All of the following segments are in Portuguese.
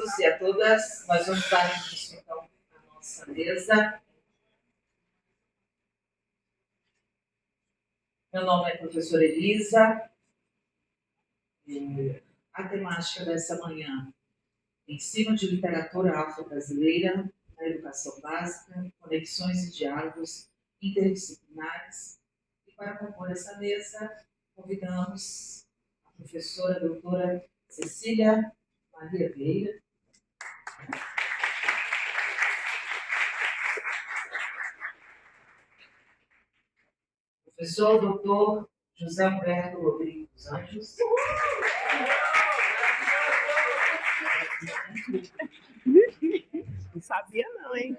todos e a todas. Nós vamos dar início, então, à nossa mesa. Meu nome é a professora Elisa. A temática dessa manhã: ensino de literatura afro-brasileira na educação básica, conexões e diálogos interdisciplinares. E para compor essa mesa, convidamos a professora doutora Cecília Maria Vieira. Professor doutor José Humberto Rodrigues dos Anjos. Não sabia não, hein?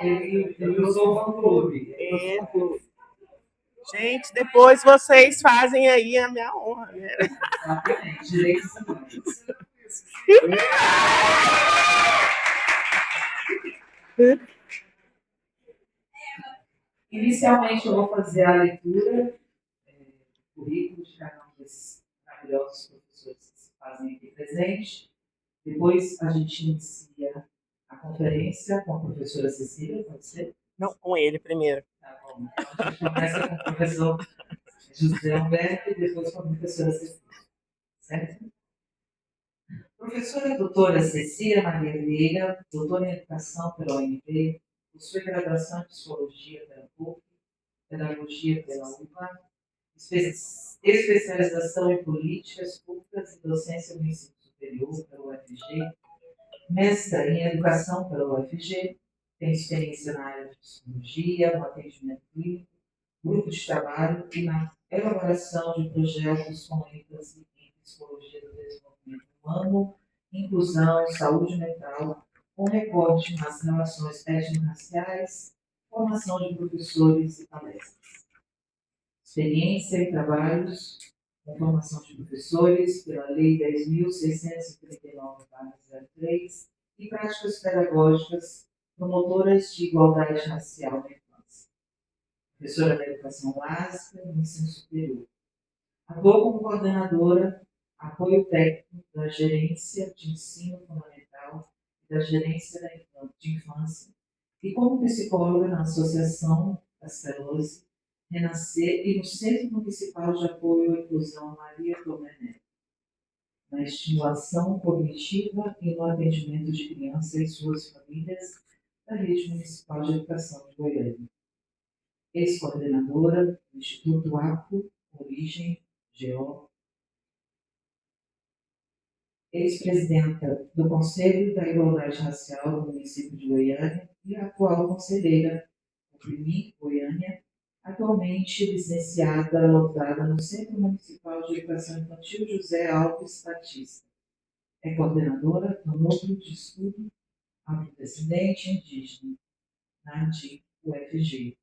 Ele usou o fã-clube. Gente, depois vocês fazem aí a minha honra, né? Exatamente, direitos humanos. Inicialmente eu vou fazer a leitura do currículo de cada um desses maravilhosos professores que se fazem aqui presente. Depois a gente inicia a conferência com a professora Cecília, pode ser? Não, com ele primeiro. Tá bom. Então a gente começa com o professor José Humberto e depois com a professora Cecília. Certo? Professora doutora Cecília Maria Vieira, doutora em Educação pela UNB, possui graduação em Psicologia pela PUC, Pedagogia pela UVA, especialização em Políticas Públicas e Docência no Ensino Superior pela UFG, mestra em Educação pela UFG, tem experiência na área de Psicologia, no atendimento clínico, grupo de trabalho e na elaboração de projetos com ênfase em Psicologia do Desenvolvimento Humano, inclusão, saúde mental, com recorte nas relações étnico-raciais, formação de professores e palestras. Experiência em trabalhos com formação de professores pela Lei 10.639/03 e práticas pedagógicas promotoras de igualdade racial na infância. Professora da Educação Básica no Ensino Superior. Atuou como coordenadora, apoio técnico da Gerência de Ensino Fundamental e da Gerência de Infância e como psicóloga na Associação Castelose, Renascer e no Centro Municipal de Apoio à Inclusão Maria Tomé Neto, na estimulação cognitiva e no atendimento de crianças e suas famílias da Rede Municipal de Educação de Goiânia. Ex-coordenadora do Instituto Afro Origem GO, ex-presidenta do Conselho da Igualdade Racial do município de Goiânia e atual conselheira do PRIMI Goiânia, atualmente licenciada lotada no Centro Municipal de Educação Infantil José Alves Batista. É coordenadora do Núcleo de Estudo Afrodescendente e Indígena, na UFG.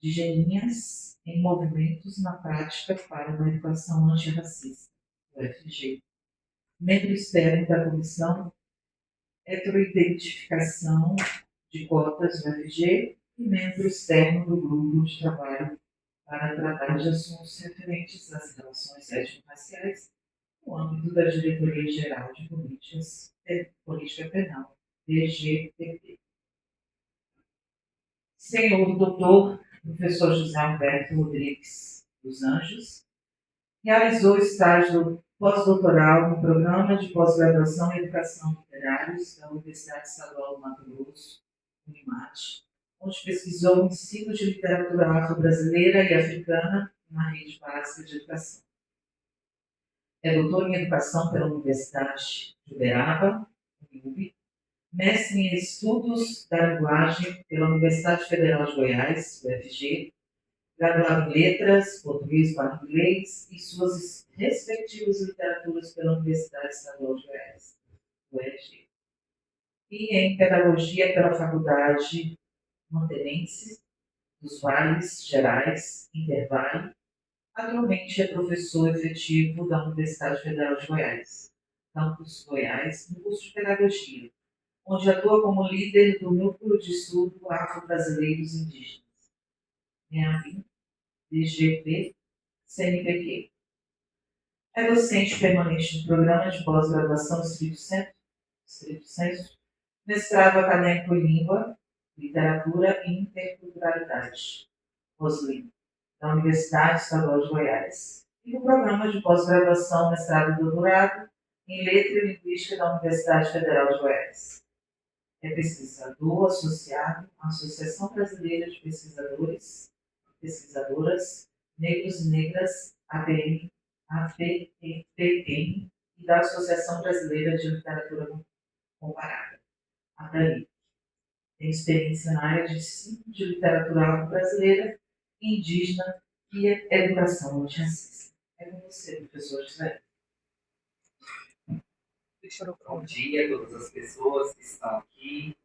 De Geninhas em Movimentos na Prática para uma Educação Antirracista, UFG. Membro externo da Comissão Heteroidentificação de Cotas, UFG, e membro externo do Grupo de Trabalho para tratar de assuntos referentes às relações étnico-raciais no âmbito da Diretoria Geral de Política Penal, DGPP. Senhor doutor professor José Humberto Rodrigues dos Anjos, realizou estágio pós-doutoral no Programa de Pós-Graduação em Educação Literários da Universidade Estadual do Mato Grosso, UNIMAT, onde pesquisou o ensino de literatura afro-brasileira e africana na rede básica de educação. É doutor em Educação pela Universidade de Uberaba, UNIUB, mestre em Estudos da Linguagem pela Universidade Federal de Goiás, UFG, graduado em Letras, Português/Inglês e suas respectivas literaturas pela Universidade Estadual de Goiás, UFG, e em Pedagogia pela Faculdade Mantenense dos Vales Gerais, Intervale. Atualmente é professor efetivo da Universidade Federal de Goiás, Campus Goiás, no curso de Pedagogia, onde atua como líder do Núcleo de Estudo Afro-Brasileiros Indígenas, NEABIN, DGP, CNPq. É docente permanente do Programa de Pós-Graduação Espírito Santo estrito senso, mestrado acadêmico em língua, literatura e interculturalidade, Roslin, da Universidade Estadual de Goiás, e no programa de pós-graduação, mestrado e doutorado em Letra e Linguística da Universidade Federal de Goiás. É pesquisador associado à Associação Brasileira de Pesquisadores e Pesquisadoras Negros e Negras, APM, APM, e da Associação Brasileira de Literatura Comparada, ABRALI. Tem experiência na área de ensino de literatura brasileira, indígena e educação antirracista. É com você, professor José. Bom dia a todas as pessoas que estão aqui.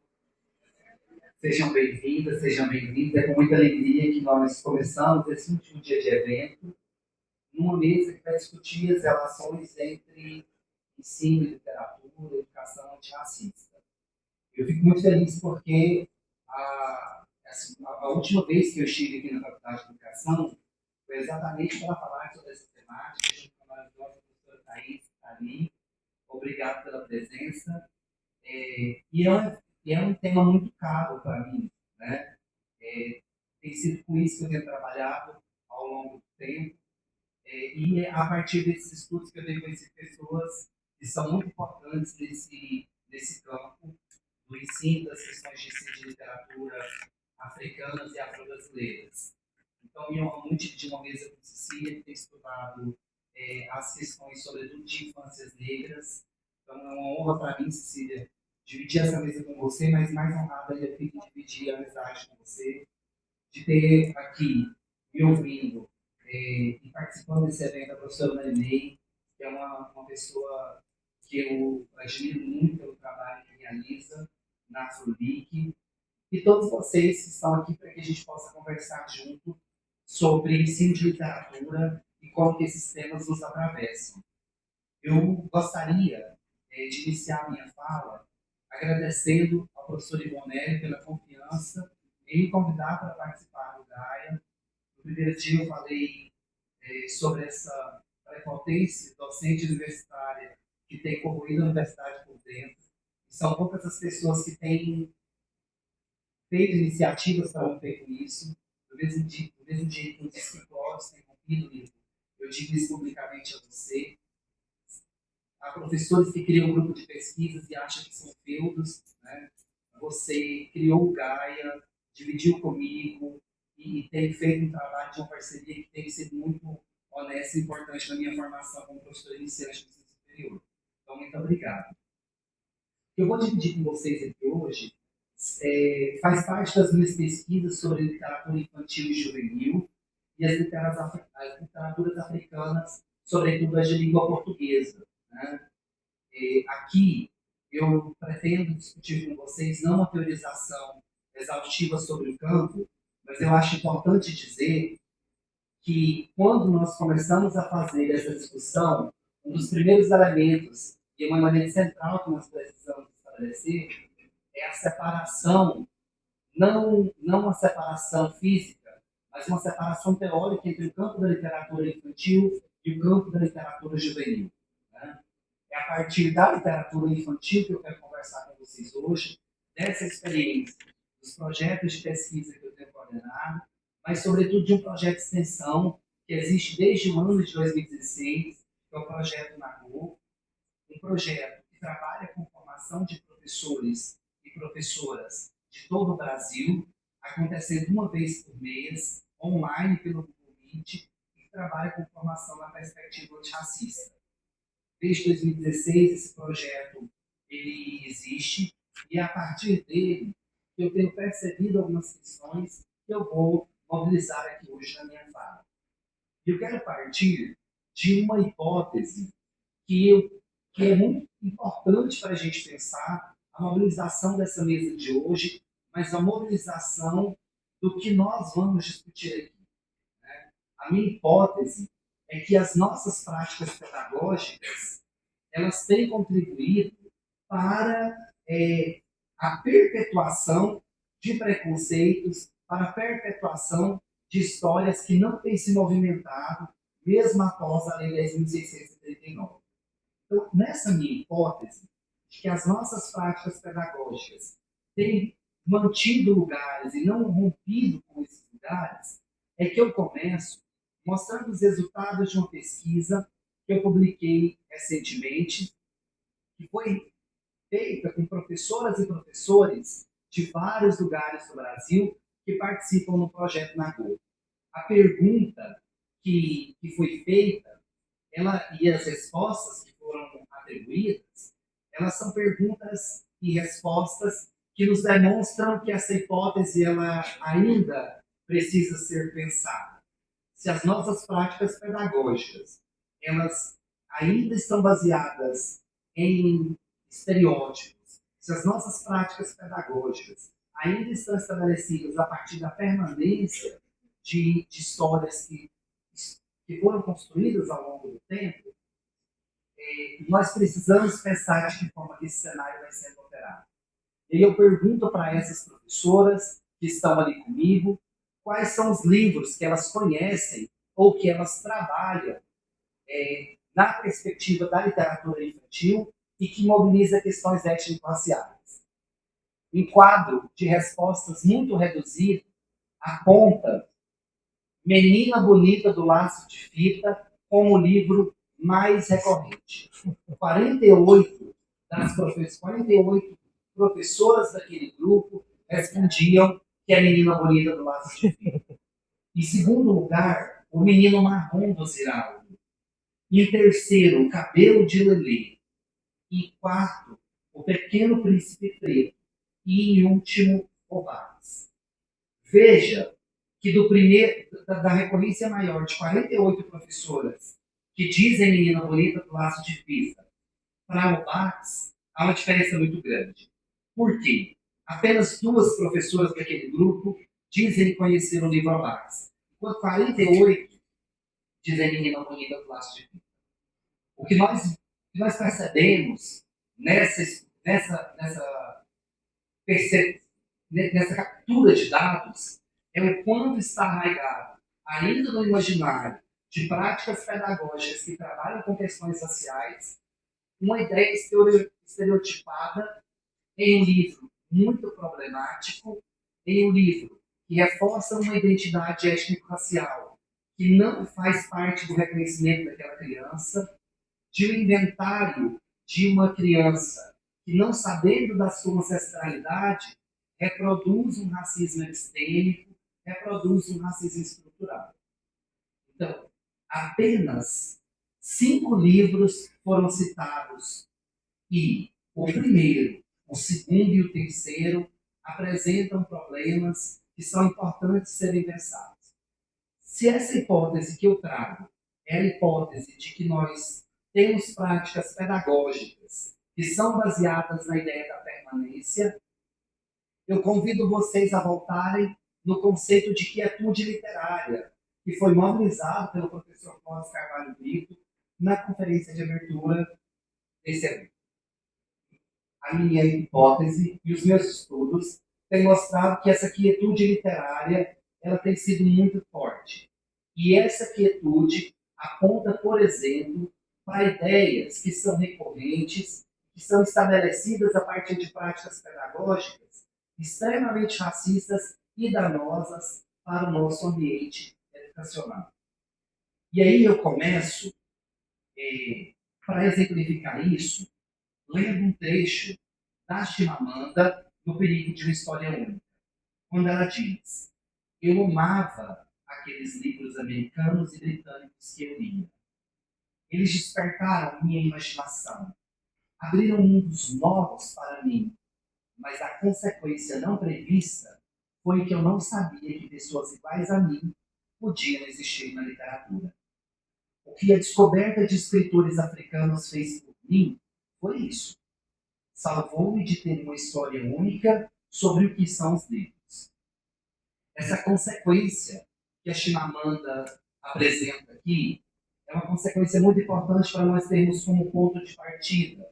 Sejam bem-vindas, sejam bem-vindos. É com muita alegria que nós começamos esse último dia de evento, numa mesa que vai discutir as relações entre ensino, literatura, educação antirracista. Eu fico muito feliz porque a última vez que eu estive aqui na Faculdade de Educação foi exatamente para falar sobre essa temática, junto com a maravilhosa professora Thaís, que está ali. Obrigado pela presença. E é um tema muito caro para mim, né? Tem sido com isso que eu tenho trabalhado ao longo do tempo. E é a partir desses estudos que eu tenho conhecido pessoas que são muito importantes nesse campo do ensino das questões de literatura africanas e afro-brasileiras. Então, me honra muito de uma mesa com Cecília, que tem estudado as questões, sobretudo, de infâncias negras. Então, é uma honra para mim, Cecília, dividir essa mesa com você, mas mais honrada ainda fico de dividir a amizade com você, de ter aqui, me ouvindo e participando desse evento, a professora Marinei, que é uma pessoa que eu admiro muito pelo trabalho que realiza na Afrobic, e todos vocês que estão aqui para que a gente possa conversar junto sobre ensino de literatura e como que esses temas nos atravessam. Eu gostaria de iniciar a minha fala agradecendo ao professor Ivonelli pela confiança em me convidar para participar do GAIA. No primeiro dia eu falei sobre essa prepotência docente universitária que tem corroído a universidade por dentro. E são poucas as pessoas que têm feito iniciativas para romper com isso. Do mesmo jeito que eu disse que Clóvis tem rompido isso, eu digo isso publicamente a você. Há professores que criam um grupo de pesquisas e acham que são feudos, né? Você criou o Gaia, dividiu comigo e tem feito um trabalho de uma parceria que tem sido muito honesta e importante na minha formação como professor iniciante do ensino superior. Então, muito obrigado. O que eu vou dividir com vocês aqui hoje faz parte das minhas pesquisas sobre literatura infantil e juvenil e as literaturas africanas, sobretudo as de língua portuguesa. Né? Aqui eu pretendo discutir com vocês não uma teorização exaustiva sobre o campo, mas eu acho importante dizer que quando nós começamos a fazer essa discussão, um dos primeiros elementos e um elemento central que nós precisamos estabelecer é a separação, não a separação física, mas uma separação teórica entre o campo da literatura infantil e o campo da literatura juvenil. Né? É a partir da literatura infantil que eu quero conversar com vocês hoje, dessa experiência, dos projetos de pesquisa que eu tenho coordenado, mas sobretudo de um projeto de extensão que existe desde o ano de 2016, que é o projeto NAGO, um projeto que trabalha com formação de professores e professoras de todo o Brasil, acontecendo uma vez por mês, online pelo Google Meet, e que trabalha com formação na perspectiva antirracista. Desde 2016, esse projeto ele existe, e é a partir dele eu tenho percebido algumas questões que eu vou mobilizar aqui hoje na minha fala. Eu quero partir de uma hipótese que é muito importante para a gente pensar a mobilização dessa mesa de hoje, mas a mobilização do que nós vamos discutir aqui. Né? A minha hipótese é que as nossas práticas pedagógicas elas têm contribuído para a perpetuação de preconceitos, para a perpetuação de histórias que não têm se movimentado, mesmo após a Lei 10.639. Então, nessa minha hipótese, de que as nossas práticas pedagógicas têm mantido lugares e não rompido com esses lugares, é que eu começo mostrando os resultados de uma pesquisa que eu publiquei recentemente, que foi feita com professoras e professores de vários lugares do Brasil que participam no projeto Nagô. A pergunta que foi feita, e as respostas que foram atribuídas, elas são perguntas e respostas que nos demonstram que essa hipótese ela ainda precisa ser pensada. Se as nossas práticas pedagógicas elas ainda estão baseadas em estereótipos, se as nossas práticas pedagógicas ainda estão estabelecidas a partir da permanência de histórias que foram construídas ao longo do tempo, nós precisamos pensar de que forma esse cenário vai ser alterado. E eu pergunto para essas professoras que estão ali comigo, quais são os livros que elas conhecem ou que elas trabalham na perspectiva da literatura infantil e que mobiliza questões étnico-raciais. Um quadro de respostas muito reduzido aponta Menina Bonita do Laço de Fita como o livro mais recorrente. 48 professoras daquele grupo respondiam que é Menina Bonita do Laço de Fita. Em segundo lugar, O Menino Marrom do Ziraldo. Em terceiro, O Cabelo de Lelê. Em quarto, O Pequeno Príncipe Preto. E em último, O Vaz. Veja que da recorrência maior de 48 professoras que dizem Menina Bonita do Laço de Fita para o Vaz, há uma diferença muito grande. Por quê? Apenas 2 professoras daquele grupo dizem conhecer o livro Vaz, enquanto 48 dizem Menina Bonita do Laço de Fita. O que nós percebemos nessa captura de dados é o quanto está arraigado, ainda no imaginário, de práticas pedagógicas que trabalham com questões raciais, uma ideia estereotipada em um livro muito problemático, em um livro que reforça uma identidade étnico-racial que não faz parte do reconhecimento daquela criança, de um inventário de uma criança que, não sabendo da sua ancestralidade, reproduz um racismo epistêmico, reproduz um racismo estrutural. Então, apenas 5 livros foram citados e o primeiro, o segundo e o terceiro apresentam problemas que são importantes serem pensados. Se essa hipótese que eu trago é a hipótese de que nós temos práticas pedagógicas que são baseadas na ideia da permanência, eu convido vocês a voltarem no conceito de quietude literária, que foi mobilizado pelo professor Clóvis Carvalho Brito na conferência de abertura desse evento. A minha hipótese e os meus estudos têm mostrado que essa quietude literária ela tem sido muito forte. E essa quietude aponta, por exemplo, para ideias que são recorrentes, que são estabelecidas a partir de práticas pedagógicas extremamente racistas e danosas para o nosso ambiente educacional. E aí eu começo, para exemplificar isso, lendo um trecho da Chimamanda no Perigo de uma História Única, quando ela diz: eu amava aqueles livros americanos e britânicos que eu lia. Eles despertaram minha imaginação, abriram mundos novos para mim, mas a consequência não prevista foi que eu não sabia que pessoas iguais a mim podiam existir na literatura. O que a descoberta de escritores africanos fez por mim foi isso. Salvou-me de ter uma história única sobre o que são os livros. Essa consequência que a Chimamanda apresenta aqui é uma consequência muito importante para nós termos como ponto de partida.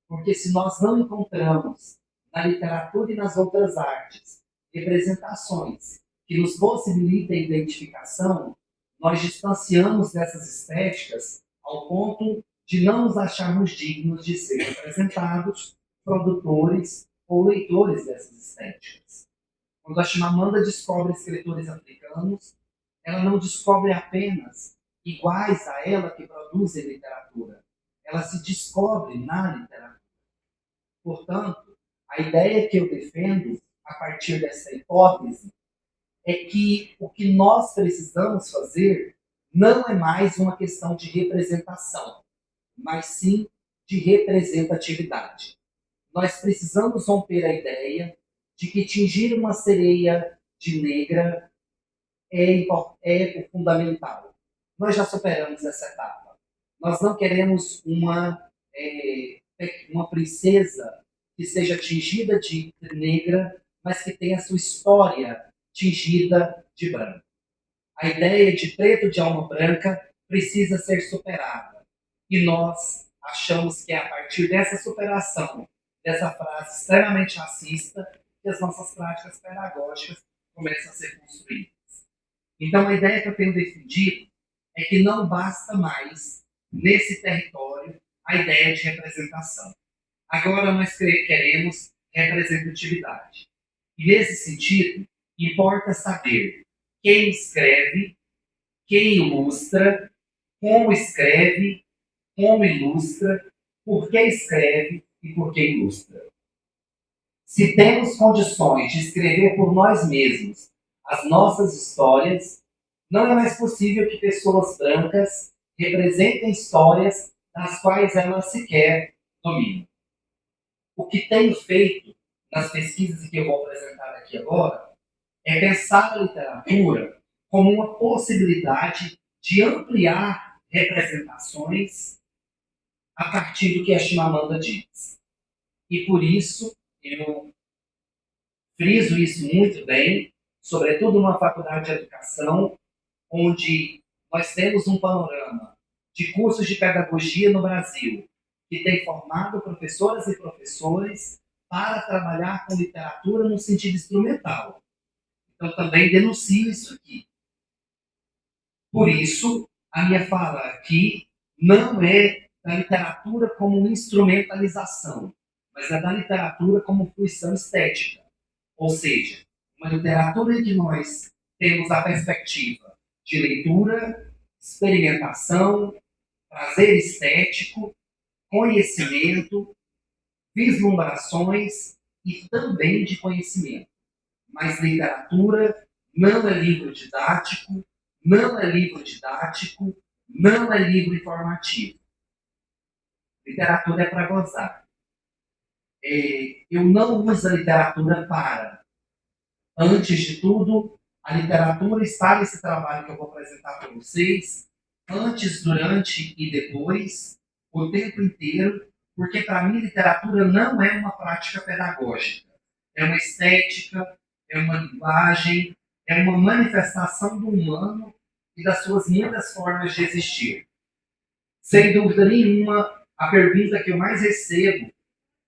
Porque se nós não encontramos na literatura e nas outras artes representações que nos possibilitem identificação, nós distanciamos dessas estéticas ao ponto de não nos acharmos dignos de ser representados, produtores ou leitores dessas estéticas. Quando a Chimamanda descobre escritores africanos, ela não descobre apenas iguais a ela que produzem literatura. Ela se descobre na literatura. Portanto, a ideia que eu defendo, a partir dessa hipótese, é que o que nós precisamos fazer não é mais uma questão de representação, mas sim de representatividade. Nós precisamos romper a ideia de que tingir uma sereia de negra é o fundamental. Nós já superamos essa etapa. Nós não queremos uma princesa que seja tingida de negra, mas que tenha sua história tingida de branco. A ideia de preto de alma branca precisa ser superada. E nós achamos que é a partir dessa superação, dessa frase extremamente racista, que as nossas práticas pedagógicas começam a ser construídas. Então, a ideia que eu tenho defendido é que não basta mais, nesse território, a ideia de representação. Agora nós queremos representatividade. E, nesse sentido, importa saber quem escreve, quem ilustra, como escreve, como ilustra, por que escreve e por que ilustra. Se temos condições de escrever por nós mesmos as nossas histórias, não é mais possível que pessoas brancas representem histórias das quais elas sequer dominam. O que tenho feito nas pesquisas que eu vou apresentar aqui agora é pensar a literatura como uma possibilidade de ampliar representações a partir do que a Chimamanda diz. E por isso, eu friso isso muito bem, sobretudo numa faculdade de educação, onde nós temos um panorama de cursos de pedagogia no Brasil, que tem formado professoras e professores para trabalhar com literatura no sentido instrumental. Então, também denuncio isso aqui. Por isso, a minha fala aqui não é da literatura como instrumentalização, mas é da literatura como fruição estética. Ou seja, uma literatura em que nós temos a perspectiva de leitura, experimentação, prazer estético, conhecimento, vislumbrações e também de conhecimento. Mas literatura não é livro didático, não é livro didático, não é livro informativo. Literatura é para gozar. Eu não uso a literatura para. Antes de tudo, a literatura está nesse trabalho que eu vou apresentar para vocês, antes, durante e depois, o tempo inteiro, porque para mim literatura não é uma prática pedagógica. É uma estética, é uma linguagem, é uma manifestação do humano e das suas muitas formas de existir. Sem dúvida nenhuma, a pergunta que eu mais recebo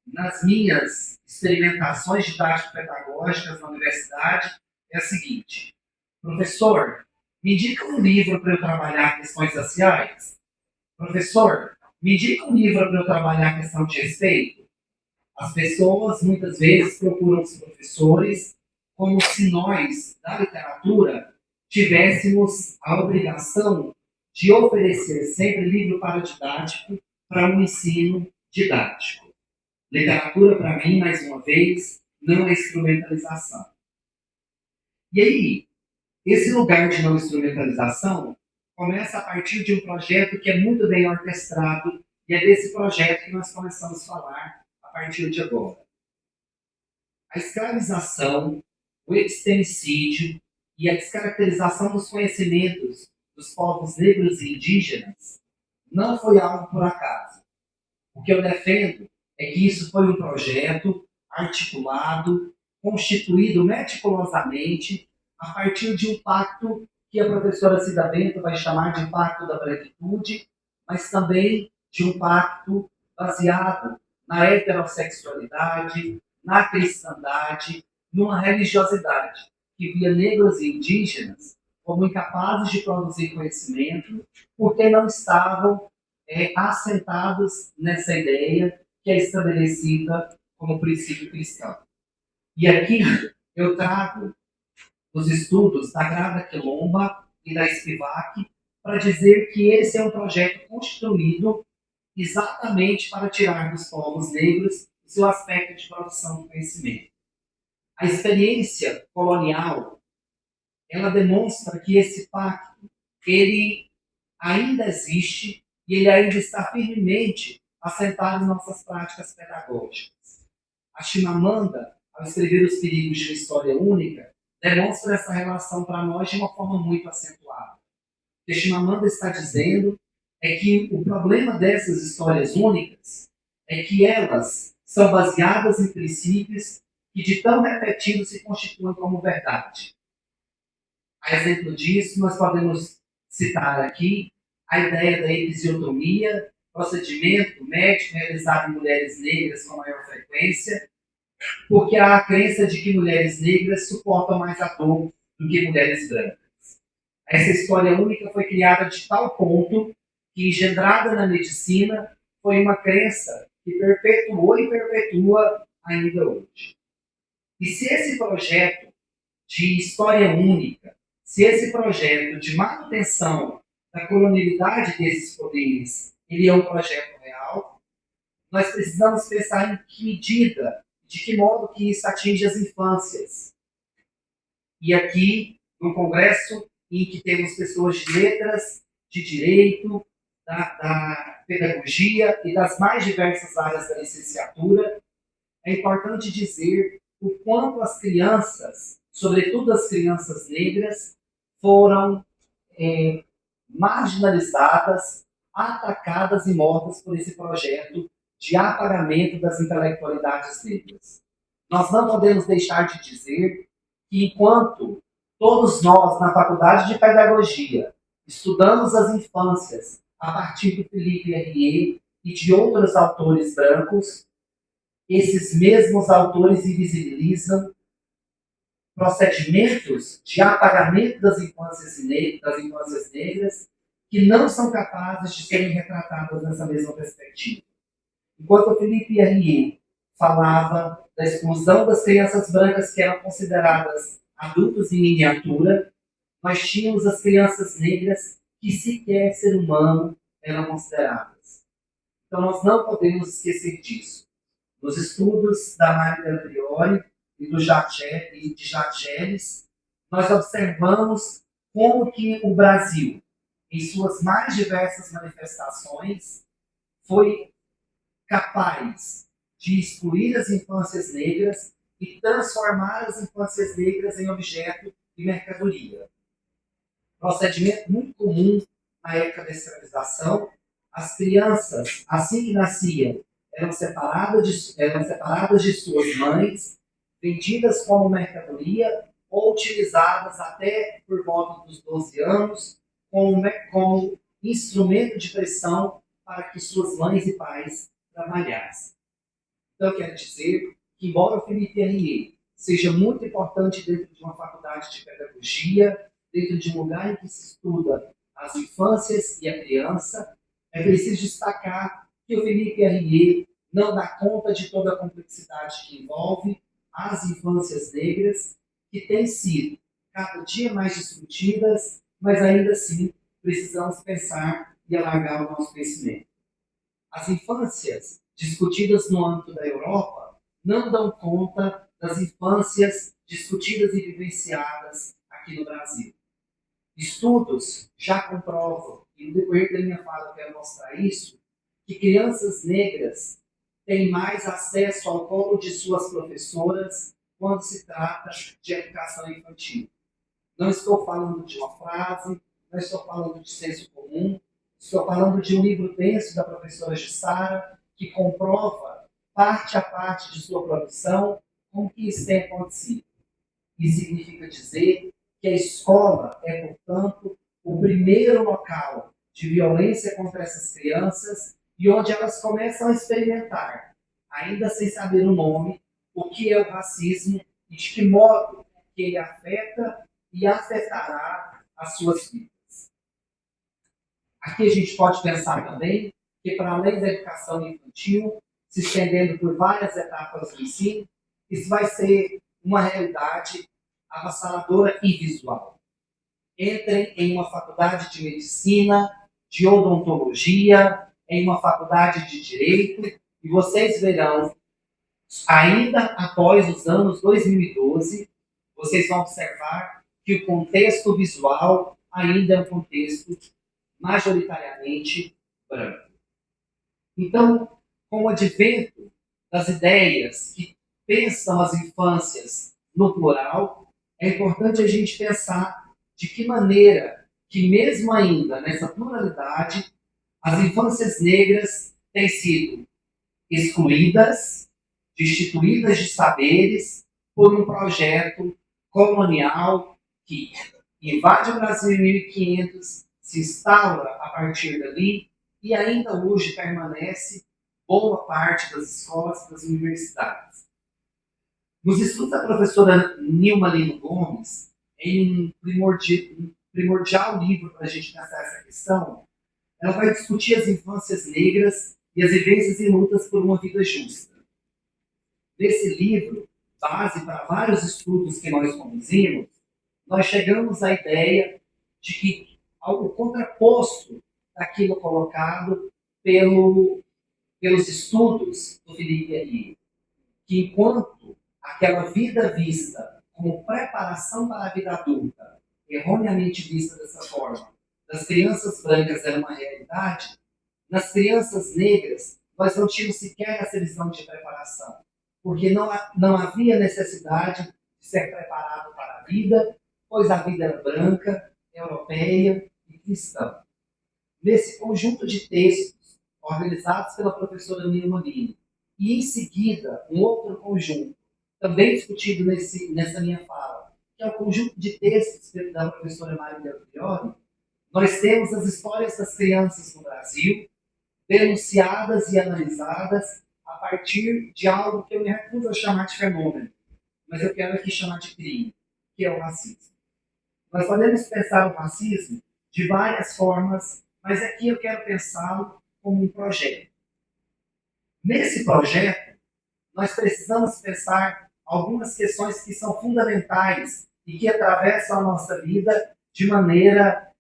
nas minhas experimentações didático-pedagógicas na universidade é a seguinte: professor, me indica um livro para eu trabalhar questões raciais? Professor, me indica um livro para eu trabalhar a questão de respeito? As pessoas muitas vezes procuram os professores como se nós, da literatura, tivéssemos a obrigação de oferecer sempre livro paradidático para um ensino didático. Literatura, para mim, mais uma vez, não é instrumentalização. E aí, esse lugar de não instrumentalização começa a partir de um projeto que é muito bem orquestrado, e é desse projeto que nós começamos a falar a partir de agora. A escravização, o epistemicídio e a descaracterização dos conhecimentos dos povos negros e indígenas não foi algo por acaso. O que eu defendo é que isso foi um projeto articulado, constituído meticulosamente a partir de um pacto que a professora Cida Bento vai chamar de pacto da branquitude, mas também de um pacto baseado na heterossexualidade, na cristandade, numa religiosidade que via negros e indígenas como incapazes de produzir conhecimento porque não estavam assentados nessa ideia que é estabelecida como princípio cristão. E aqui eu trago os estudos da Grada Quilomba e da Spivak para dizer que esse é um projeto construído exatamente para tirar dos povos negros o seu aspecto de produção do conhecimento. A experiência colonial, ela demonstra que esse pacto, ele ainda existe e ele ainda está firmemente assentado em nossas práticas pedagógicas. A Chimamanda, ao escrever Os Perigos de uma História Única, demonstra essa relação para nós de uma forma muito acentuada. O que a Chimamanda está dizendo é que o problema dessas histórias únicas é que elas são baseadas em princípios que de tão repetidos se constituem como verdade. A exemplo disso, nós podemos citar aqui a ideia da episiotomia, procedimento médico realizado em mulheres negras com maior frequência, porque há a crença de que mulheres negras suportam mais a dor do que mulheres brancas. Essa história única foi criada de tal ponto que, engendrada na medicina, foi uma crença que perpetuou e perpetua ainda hoje. E se esse projeto de história única, se esse projeto de manutenção da colonialidade desses poderes, ele é um projeto real, nós precisamos pensar em que medida, de que modo que isso atinge as infâncias. E aqui, no Congresso, em que temos pessoas de letras, de direito, da pedagogia e das mais diversas áreas da licenciatura, é importante dizer o quanto as crianças, sobretudo as crianças negras, foram marginalizadas, atacadas e mortas por esse projeto de apagamento das intelectualidades negras. Nós não podemos deixar de dizer que enquanto todos nós, na Faculdade de Pedagogia, estudamos as infâncias a partir do Felipe Herrier e de outros autores brancos, esses mesmos autores invisibilizam procedimentos de apagamento das infâncias negras que não são capazes de serem retratadas nessa mesma perspectiva. Enquanto o Felipe Herrier falava da exclusão das crianças brancas que eram consideradas adultos em miniatura, nós tínhamos as crianças negras que sequer ser humano eram consideradas. Então nós não podemos esquecer disso. Nos estudos da Mário Del Priore e de Jacques, nós observamos como que o Brasil, em suas mais diversas manifestações, foi capaz de excluir as infâncias negras e transformar as infâncias negras em objeto de mercadoria. Procedimento muito comum na época da escravização, as crianças, assim que nasciam, eram separadas de suas mães, vendidas como mercadoria ou utilizadas até por volta dos 12 anos como instrumento de pressão para que suas mães e pais trabalhassem. Então, eu quero dizer que, embora o Felipe Herrier seja muito importante dentro de uma faculdade de pedagogia, dentro de um lugar em que se estuda as infâncias e a criança, é preciso destacar que o Felipe Herrier não dá conta de toda a complexidade que envolve as infâncias negras, que têm sido cada dia mais discutidas, mas ainda assim precisamos pensar e alargar o nosso conhecimento. As infâncias discutidas no âmbito da Europa não dão conta das infâncias discutidas e vivenciadas aqui no Brasil. Estudos já comprovam, e no decorrer da minha fala eu quero mostrar isso, que crianças negras têm mais acesso ao colo de suas professoras quando se trata de educação infantil. Não estou falando de uma frase, não estou falando de senso comum, estou falando de um livro denso da professora Jussara, que comprova, parte a parte de sua produção, como que isso tem acontecido. Isso significa dizer que a escola é, portanto, o primeiro local de violência contra essas crianças e onde elas começam a experimentar, ainda sem saber o nome, o que é o racismo e de que modo que ele afeta e afetará as suas vidas. Aqui a gente pode pensar também que, para além da educação infantil, se estendendo por várias etapas do ensino, isso vai ser uma realidade avassaladora e visual. Entrem em uma faculdade de medicina, de odontologia, em uma faculdade de direito, e vocês verão, ainda após os anos 2012, vocês vão observar que o contexto visual ainda é um contexto majoritariamente branco. Então, com o advento das ideias que pensam as infâncias no plural, é importante a gente pensar de que maneira que, mesmo ainda nessa pluralidade, as infâncias negras têm sido excluídas, destituídas de saberes por um projeto colonial que invade o Brasil em 1500, se instaura a partir dali e ainda hoje permanece boa parte das escolas e das universidades. Nos estudos da professora Nilma Lino Gomes, em um primordial livro para a gente pensar essa questão, ela vai discutir as infâncias negras e as vivências e lutas por uma vida justa. Nesse livro, base para vários estudos que nós conduzimos, nós chegamos à ideia de que algo contraposto daquilo colocado pelos estudos do Felipe Henrique, que enquanto aquela vida vista como preparação para a vida adulta, erroneamente vista dessa forma, das crianças brancas era uma realidade, nas crianças negras nós não tínhamos sequer essa visão de preparação, porque não havia necessidade de ser preparado para a vida, pois a vida era branca, europeia e cristã. Nesse conjunto de textos, organizados pela professora Nilma Lino, e em seguida, um outro conjunto, também discutido nessa minha fala, que é o conjunto de textos da professora Maria Fiore, nós temos as histórias das crianças no Brasil, denunciadas e analisadas a partir de algo que eu me recuso a chamar de fenômeno, mas eu quero aqui chamar de crime, que é o racismo. Nós podemos pensar o racismo de várias formas, mas aqui eu quero pensá-lo como um projeto. Nesse projeto, nós precisamos pensar algumas questões que são fundamentais e que atravessam a nossa vida de maneira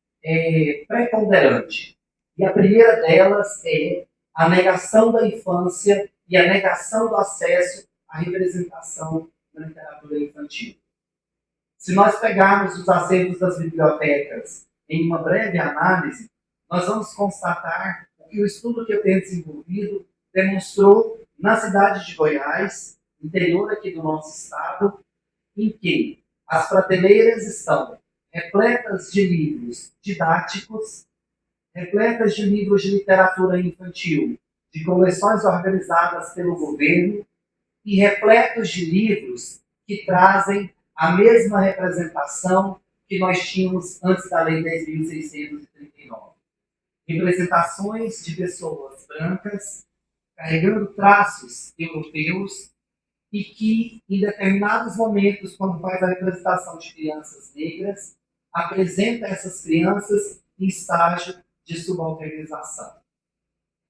preponderante. E a primeira delas é a negação da infância e a negação do acesso à representação na literatura infantil. Se nós pegarmos os acervos das bibliotecas em uma breve análise, nós vamos constatar que o estudo que eu tenho desenvolvido demonstrou na cidade de Goiás, interior aqui do nosso estado, em que as prateleiras estão repletas de livros didáticos, repletas de livros de literatura infantil, de coleções organizadas pelo governo e repletos de livros que trazem a mesma representação que nós tínhamos antes da Lei 10.639. Representações de pessoas brancas carregando traços europeus e que, em determinados momentos, quando faz a representação de crianças negras, apresenta essas crianças em estágio de subalternização.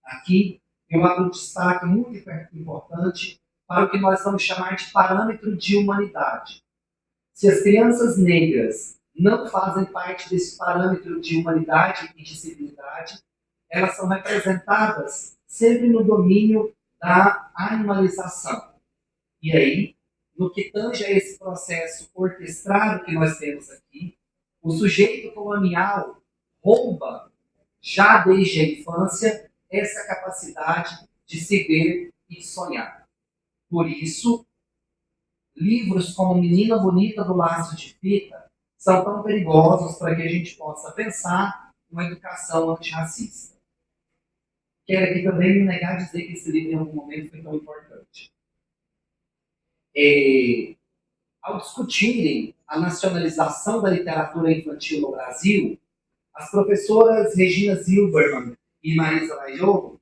Aqui eu abro um destaque muito importante para o que nós vamos chamar de parâmetro de humanidade. Se as crianças negras não fazem parte desse parâmetro de humanidade e de civilidade, elas são representadas sempre no domínio da animalização. E aí, no que tange a esse processo orquestrado que nós temos aqui, o sujeito colonial rouba, já desde a infância, essa capacidade de se ver e de sonhar. Por isso, livros como Menina Bonita do Laço de Fita são tão perigosos para que a gente possa pensar uma educação antirracista. Quero aqui também me negar a dizer que esse livro em algum momento foi tão importante. Ao discutirem a nacionalização da literatura infantil no Brasil, as professoras Regina Zilberman e Marisa Laiolo,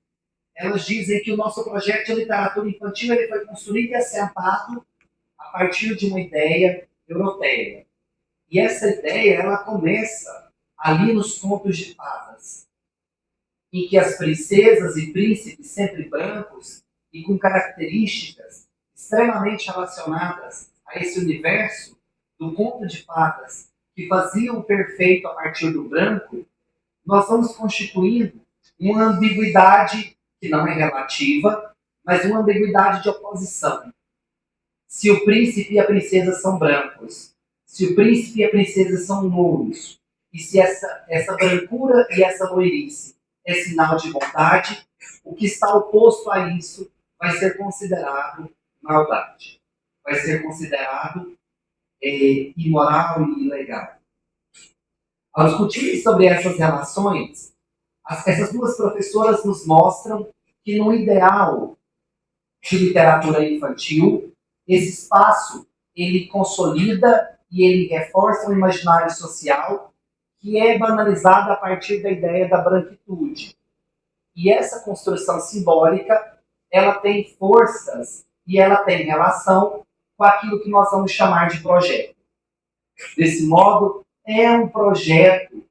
elas dizem que o nosso projeto de literatura infantil ele foi construído e assentado a partir de uma ideia europeia. E essa ideia ela começa ali nos contos de fadas. em que as princesas e príncipes, sempre brancos e com características extremamente relacionadas a esse universo do conto de fadas que fazia o perfeito a partir do branco, nós vamos constituindo uma ambiguidade que não é relativa, mas uma ambiguidade de oposição. Se o príncipe e a princesa são brancos, se o príncipe e a princesa são louros, e se essa brancura e essa loirice é sinal de bondade, o que está oposto a isso vai ser considerado maldade. Vai ser considerado imoral e ilegal. Ao discutir sobre essas relações, essas duas professoras nos mostram que no ideal de literatura infantil, esse espaço ele consolida e ele reforça o imaginário social que é banalizado a partir da ideia da branquitude. E essa construção simbólica, ela tem forças e ela tem relação com aquilo que nós vamos chamar de projeto. Desse modo, é um projeto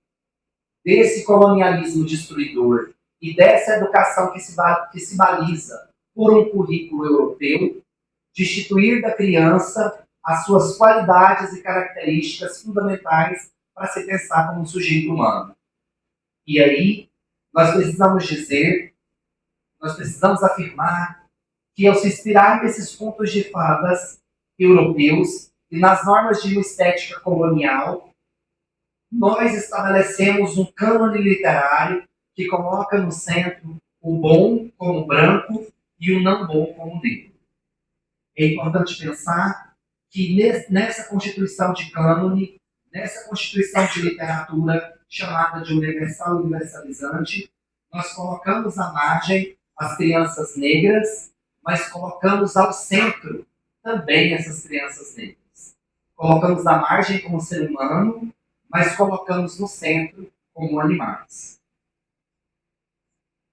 desse colonialismo destruidor e dessa educação que se baliza por um currículo europeu, destituir da criança as suas qualidades e características fundamentais para se pensar como um sujeito humano. E aí, nós precisamos afirmar que ao se inspirar nesses contos de fadas europeus e nas normas de uma estética colonial, nós estabelecemos um cânone literário que coloca no centro o bom como branco e o não bom como negro. É importante pensar que nessa constituição de cânone, nessa constituição de literatura chamada de universal e universalizante, nós colocamos à margem as crianças negras, mas colocamos ao centro também essas crianças negras. Colocamos à margem como ser humano, mas colocamos no centro como animais.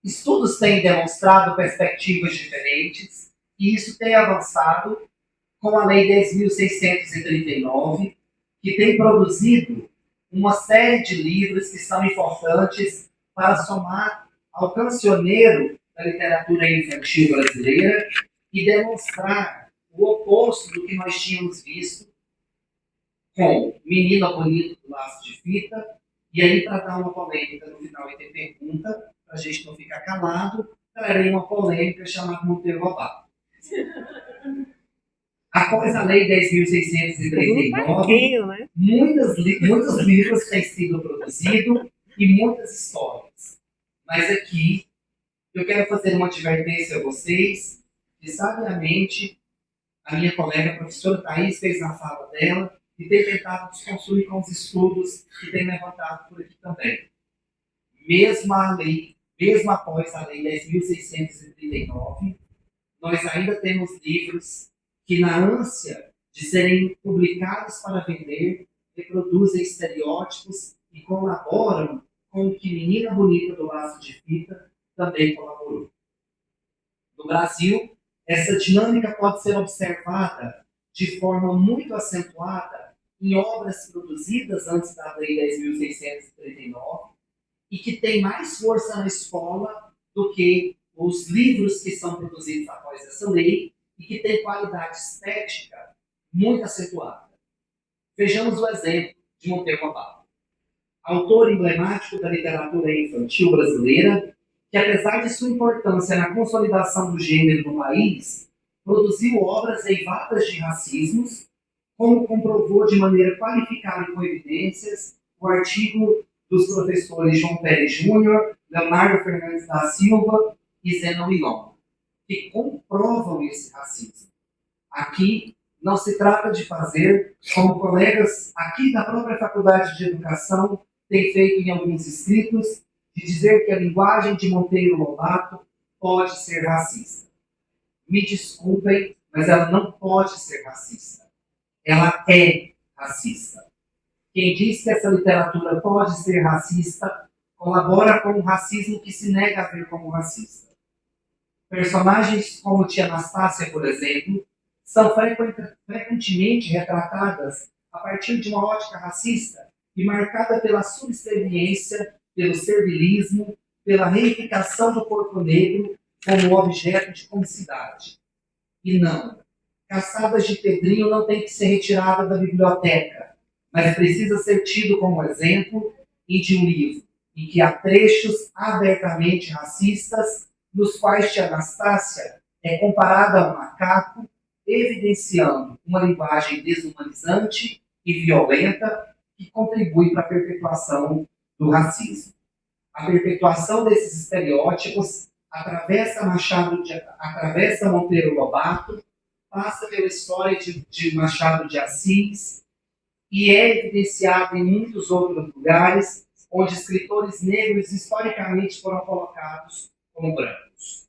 Estudos têm demonstrado perspectivas diferentes, e isso tem avançado com a Lei 10.639, que tem produzido uma série de livros que são importantes para somar ao cancioneiro da literatura infantil brasileira e demonstrar o oposto do que nós tínhamos visto com Menina Bonita do Laço de Fita. E aí, para dar uma polêmica no final e ter pergunta, para a gente não ficar calado, trarei uma polêmica chamada Monteiro Lobato. Após a Lei 10.639, né? muitos livros têm sido produzidos e muitas histórias. Mas aqui, eu quero fazer uma advertência a vocês, que sabiamente a minha colega, a professora Thaís, fez na fala dela e tem tentado desconstruir com os estudos que tem levantado por aqui também. Mesmo após a Lei 10.639, nós ainda temos livros que, na ânsia de serem publicados para vender, reproduzem estereótipos e colaboram com o que Menina Bonita do Laço de Fita também colaborou. No Brasil, essa dinâmica pode ser observada de forma muito acentuada em obras produzidas antes da Lei 10.639 e que tem mais força na escola do que os livros que são produzidos após essa lei e que tem qualidade estética muito acentuada. Vejamos o exemplo de Monteiro Lobato, autor emblemático da literatura infantil brasileira, que apesar de sua importância na consolidação do gênero no país, produziu obras eivadas de racismos, como comprovou de maneira qualificada e com evidências o artigo dos professores João Pérez Júnior, Leonardo Fernandes da Silva e Zenon Milon, que comprovam esse racismo. Aqui não se trata de fazer como colegas aqui da própria Faculdade de Educação têm feito em alguns escritos, de dizer que a linguagem de Monteiro Lobato pode ser racista. Me desculpem, mas ela não pode ser racista. Ela é racista. Quem diz que essa literatura pode ser racista colabora com o racismo que se nega a ver como racista. Personagens como Tia Anastácia, por exemplo, são frequentemente retratadas a partir de uma ótica racista e marcada pela subserviência, pelo servilismo, pela reificação do corpo negro como objeto de comicidade. E não, Caçadas de Pedrinho não tem que ser retirada da biblioteca, mas precisa ser tido como exemplo e de um livro em que há trechos abertamente racistas, nos quais Tia Anastácia é comparada a um macaco, evidenciando uma linguagem desumanizante e violenta que contribui para a perpetuação do racismo. A perpetuação desses estereótipos atravessa Monteiro Lobato, passa pela história de Machado de Assis e é evidenciado em muitos outros lugares onde escritores negros historicamente foram colocados como brancos.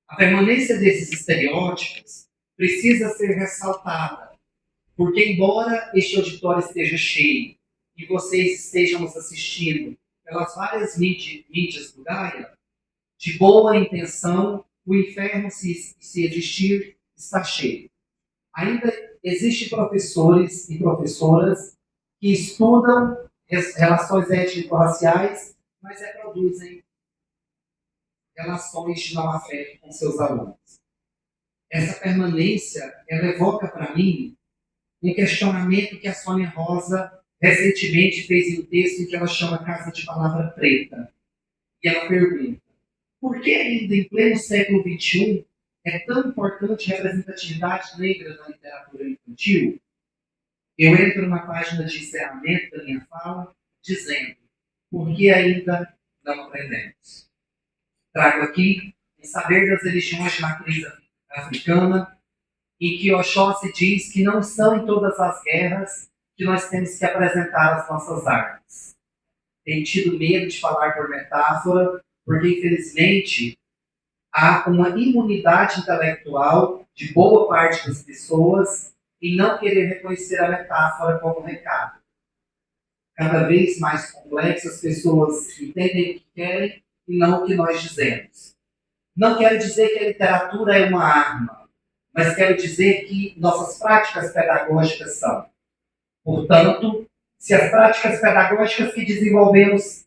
A permanência desses estereótipos precisa ser ressaltada, porque embora este auditório esteja cheio e vocês estejam nos assistindo pelas várias mídias do Gaia, de boa intenção, o inferno, se existir, está cheio. Ainda existem professores e professoras que estudam relações étnico-raciais, mas reproduzem relações de não afeto com seus alunos. Essa permanência, ela evoca para mim um questionamento que a Sônia Rosa recentemente fez em um texto em que ela chama Casa de Palavra Preta. E ela pergunta, por que ainda em pleno século XXI é tão importante a representatividade negra na literatura infantil? Eu entro na página de encerramento da minha fala dizendo, por que ainda não aprendemos? Trago aqui o Saber das Religiões de Matriz Africana, em que Oxóssi diz que não são em todas as guerras que nós temos que apresentar as nossas armas. Tenho tido medo de falar por metáfora, porque infelizmente há uma imunidade intelectual de boa parte das pessoas em não querer reconhecer a metáfora como recado. Cada vez mais complexo, as pessoas entendem o que querem e não o que nós dizemos. Não quero dizer que a literatura é uma arma, mas quero dizer que nossas práticas pedagógicas são. Portanto, se as práticas pedagógicas que desenvolvemos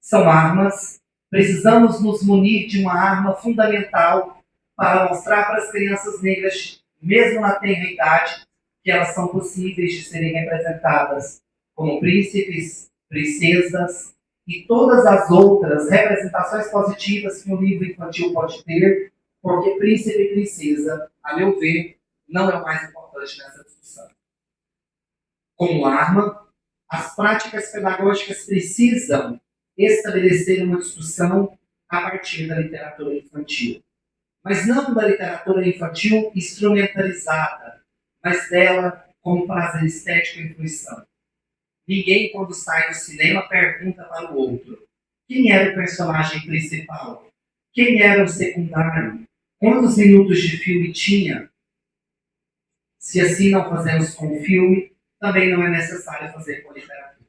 são armas, precisamos nos munir de uma arma fundamental para mostrar para as crianças negras, mesmo na tenra idade, que elas são possíveis de serem representadas como príncipes, princesas e todas as outras representações positivas que um livro infantil pode ter, porque príncipe e princesa, a meu ver, não é o mais importante nessa discussão. Como arma, as práticas pedagógicas precisam estabelecer uma discussão a partir da literatura infantil. Mas não da literatura infantil instrumentalizada, mas dela como prazer estético e fruição. Ninguém, quando sai do cinema, pergunta para o outro quem era o personagem principal, quem era o secundário, quantos minutos de filme tinha. Se assim não fazemos com o filme, também não é necessário fazer com a literatura.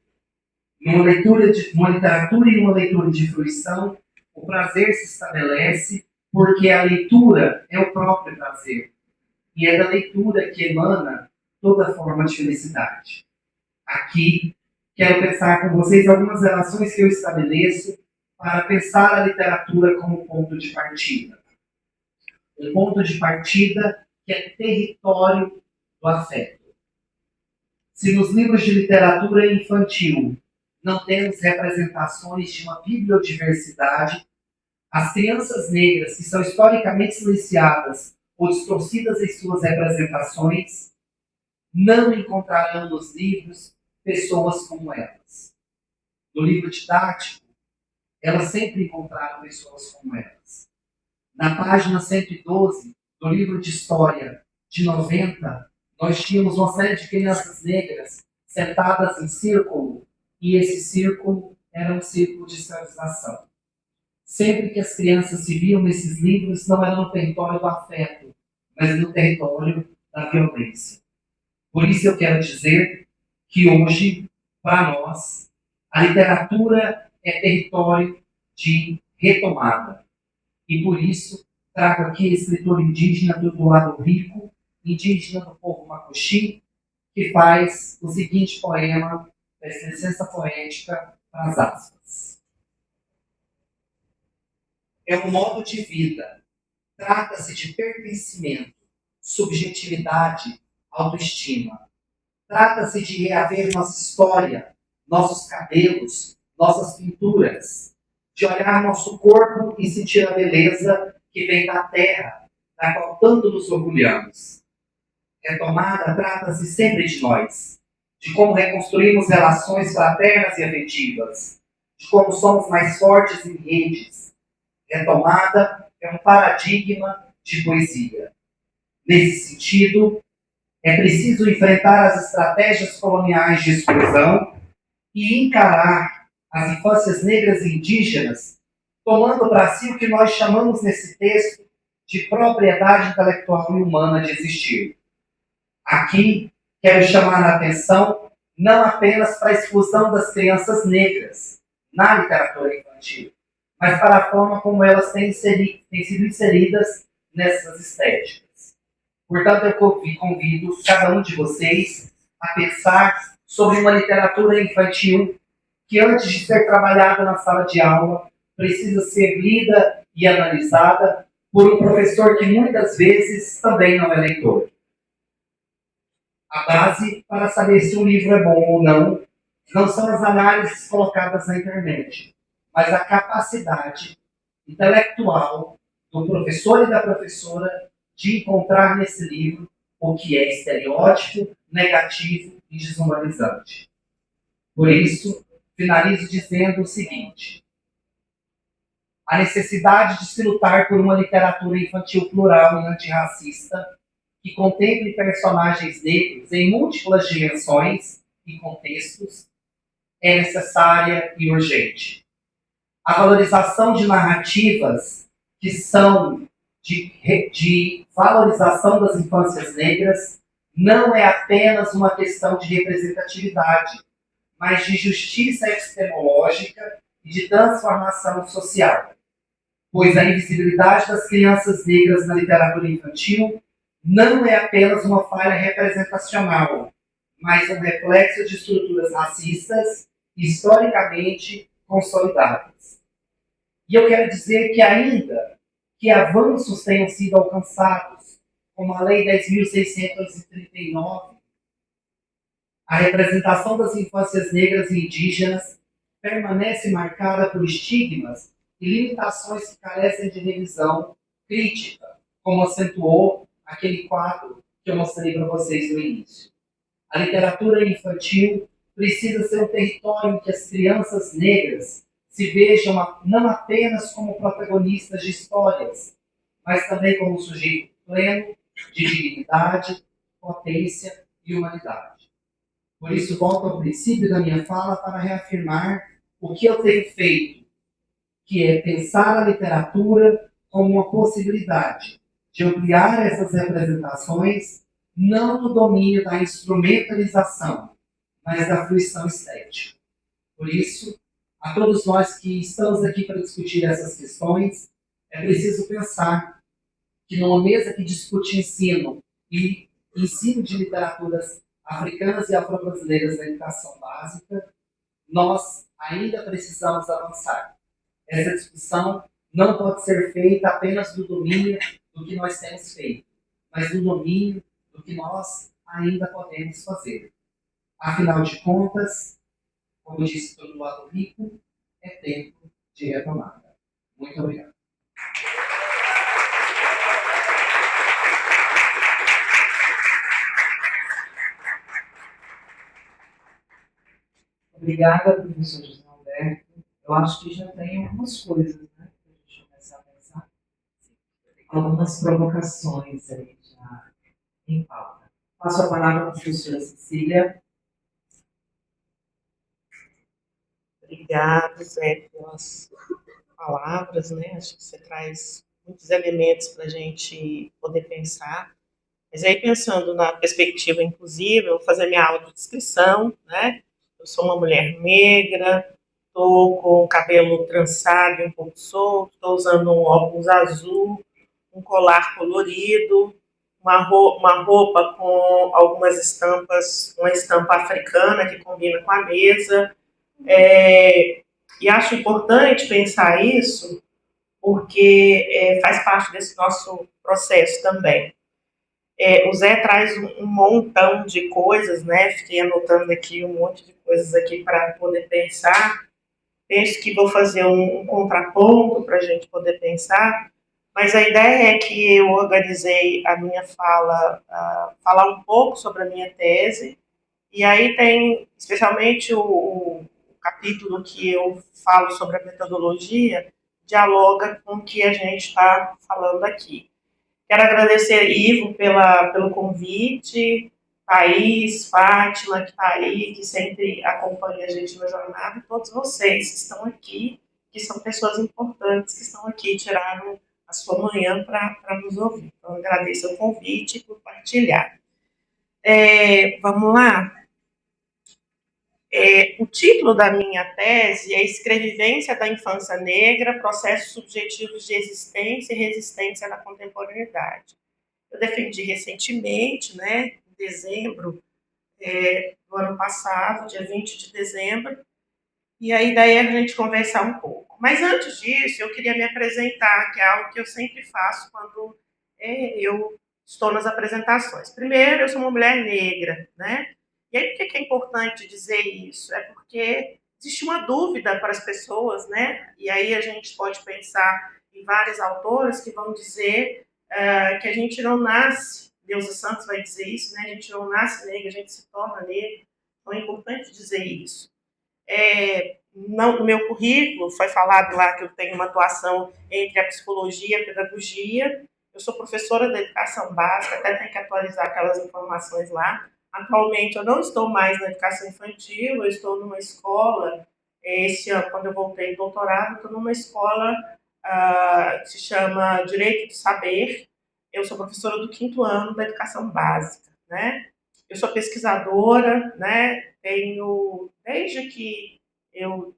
Numa literatura e uma leitura de fruição, o prazer se estabelece porque a leitura é o próprio prazer. E é da leitura que emana toda forma de felicidade. Aqui, quero pensar com vocês algumas relações que eu estabeleço para pensar a literatura como ponto de partida. Um ponto de partida que é território do afeto. Se nos livros de literatura infantil não temos representações de uma bibliodiversidade, as crianças negras que são historicamente silenciadas ou distorcidas em suas representações não encontrarão nos livros pessoas como elas. No livro didático, elas sempre encontraram pessoas como elas. Na página 112 do livro de história de 90, nós tínhamos uma série de crianças negras sentadas em círculo, e esse círculo era um círculo de escravização. Sempre que as crianças se viam nesses livros, não era no território do afeto, mas no território da violência. Por isso eu quero dizer que hoje, para nós, a literatura é território de retomada. E por isso, trago aqui a escritora indígena do Lado Rico, indígena do povo Macuxi, que faz o seguinte poema, essa licença poética para as aspas. é um modo de vida. Trata-se de pertencimento, subjetividade, autoestima. Trata-se de reaver nossa história, nossos cabelos, nossas pinturas, de olhar nosso corpo e sentir a beleza que vem da terra, da qual tanto nos orgulhamos. Retomada trata-se sempre de nós, de como reconstruímos relações fraternas e afetivas, de como somos mais fortes em redes. Retomada é um paradigma de poesia. Nesse sentido, é preciso enfrentar as estratégias coloniais de exclusão e encarar as infâncias negras e indígenas, tomando para si o que nós chamamos nesse texto de propriedade intelectual e humana de existir. Aqui, quero chamar a atenção não apenas para a exclusão das crianças negras na literatura infantil, mas para a forma como elas têm sido inseridas nessas estéticas. Portanto, eu convido cada um de vocês a pensar sobre uma literatura infantil que, antes de ser trabalhada na sala de aula, precisa ser lida e analisada por um professor que muitas vezes também não é leitor. A base para saber se um livro é bom ou não são as análises colocadas na internet, mas a capacidade intelectual do professor e da professora de encontrar nesse livro o que é estereótipo, negativo e desumanizante. Por isso, finalizo dizendo o seguinte: a necessidade de se lutar por uma literatura infantil plural e antirracista que contemple personagens negros em múltiplas dimensões e contextos é necessária e urgente. A valorização de narrativas que são de valorização das infâncias negras não é apenas uma questão de representatividade, mas de justiça epistemológica e de transformação social, pois a invisibilidade das crianças negras na literatura infantil não é apenas uma falha representacional, mas um reflexo de estruturas racistas historicamente consolidadas. E eu quero dizer que, ainda que avanços tenham sido alcançados, como a Lei 10.639, a representação das infâncias negras e indígenas permanece marcada por estigmas e limitações que carecem de revisão crítica, como acentuou aquele quadro que eu mostrei para vocês no início. A literatura infantil precisa ser um território em que as crianças negras se vejam não apenas como protagonistas de histórias, mas também como sujeito pleno de dignidade, potência e humanidade. Por isso, volto ao princípio da minha fala para reafirmar o que eu tenho feito, que é pensar a literatura como uma possibilidade de ampliar essas representações, não no domínio da instrumentalização, mas da fruição estética. Por isso, a todos nós que estamos aqui para discutir essas questões, é preciso pensar que numa mesa que discute ensino e ensino de literaturas africanas e afro-brasileiras da educação básica, nós ainda precisamos avançar. Essa discussão não pode ser feita apenas do domínio do que nós temos feito, mas do domínio do que nós ainda podemos fazer. Afinal de contas, como disse todo lado rico, é tempo de retomada. Muito obrigado. Obrigada, professor José Alberto. Eu acho que já tem algumas coisas, né, para a gente começar a pensar. Algumas provocações aí já em pauta. Passo a palavra para a professora Cecília. Obrigada, Zé, pelas palavras, né? Acho que você traz muitos elementos para a gente poder pensar. Mas aí, pensando na perspectiva inclusiva, eu vou fazer minha autodescrição, né? Eu sou uma mulher negra, estou com o cabelo trançado e um pouco solto, estou usando um óculos azul, um colar colorido, uma roupa com algumas estampas, uma estampa africana que combina com a mesa. E acho importante pensar isso porque faz parte desse nosso processo também. O Zé traz um montão de coisas, né? Fiquei anotando aqui um monte de coisas aqui para poder pensar. Penso que vou fazer um contraponto para a gente poder pensar, mas a ideia é que eu organizei a minha fala, falar um pouco sobre a minha tese, e aí tem especialmente o capítulo que eu falo sobre a metodologia, dialoga com o que a gente está falando aqui. Quero agradecer, Ivo, pelo convite, Thaís, Fátima, que está aí, que sempre acompanha a gente na jornada, e todos vocês que estão aqui, que são pessoas importantes, que estão aqui, tiraram a sua manhã para nos ouvir. Então, agradeço o convite por partilhar. Vamos lá? O título da minha tese é Escrevivência da Infância Negra, Processos Subjetivos de Existência e Resistência na Contemporaneidade. Eu defendi recentemente, né, em dezembro do ano passado, dia 20 de dezembro, e a ideia é a gente conversar um pouco. Mas antes disso, eu queria me apresentar, que é algo que eu sempre faço quando eu estou nas apresentações. Primeiro, eu sou uma mulher negra, né? E aí, por que é importante dizer isso? É porque existe uma dúvida para as pessoas, né? E aí a gente pode pensar em vários autores que vão dizer que a gente não nasce, Deusa Santos vai dizer isso, né? A gente não nasce negro, a gente se torna negro. Então é importante dizer isso. No meu currículo foi falado lá que eu tenho uma atuação entre a psicologia e a pedagogia. Eu sou professora de educação básica, até tenho que atualizar aquelas informações lá. Atualmente eu não estou mais na educação infantil, eu estou numa escola, esse ano, quando eu voltei do doutorado, estou numa escola que se chama Direito do Saber. Eu sou professora do 5º ano da educação básica, né? Eu sou pesquisadora, né? Desde que eu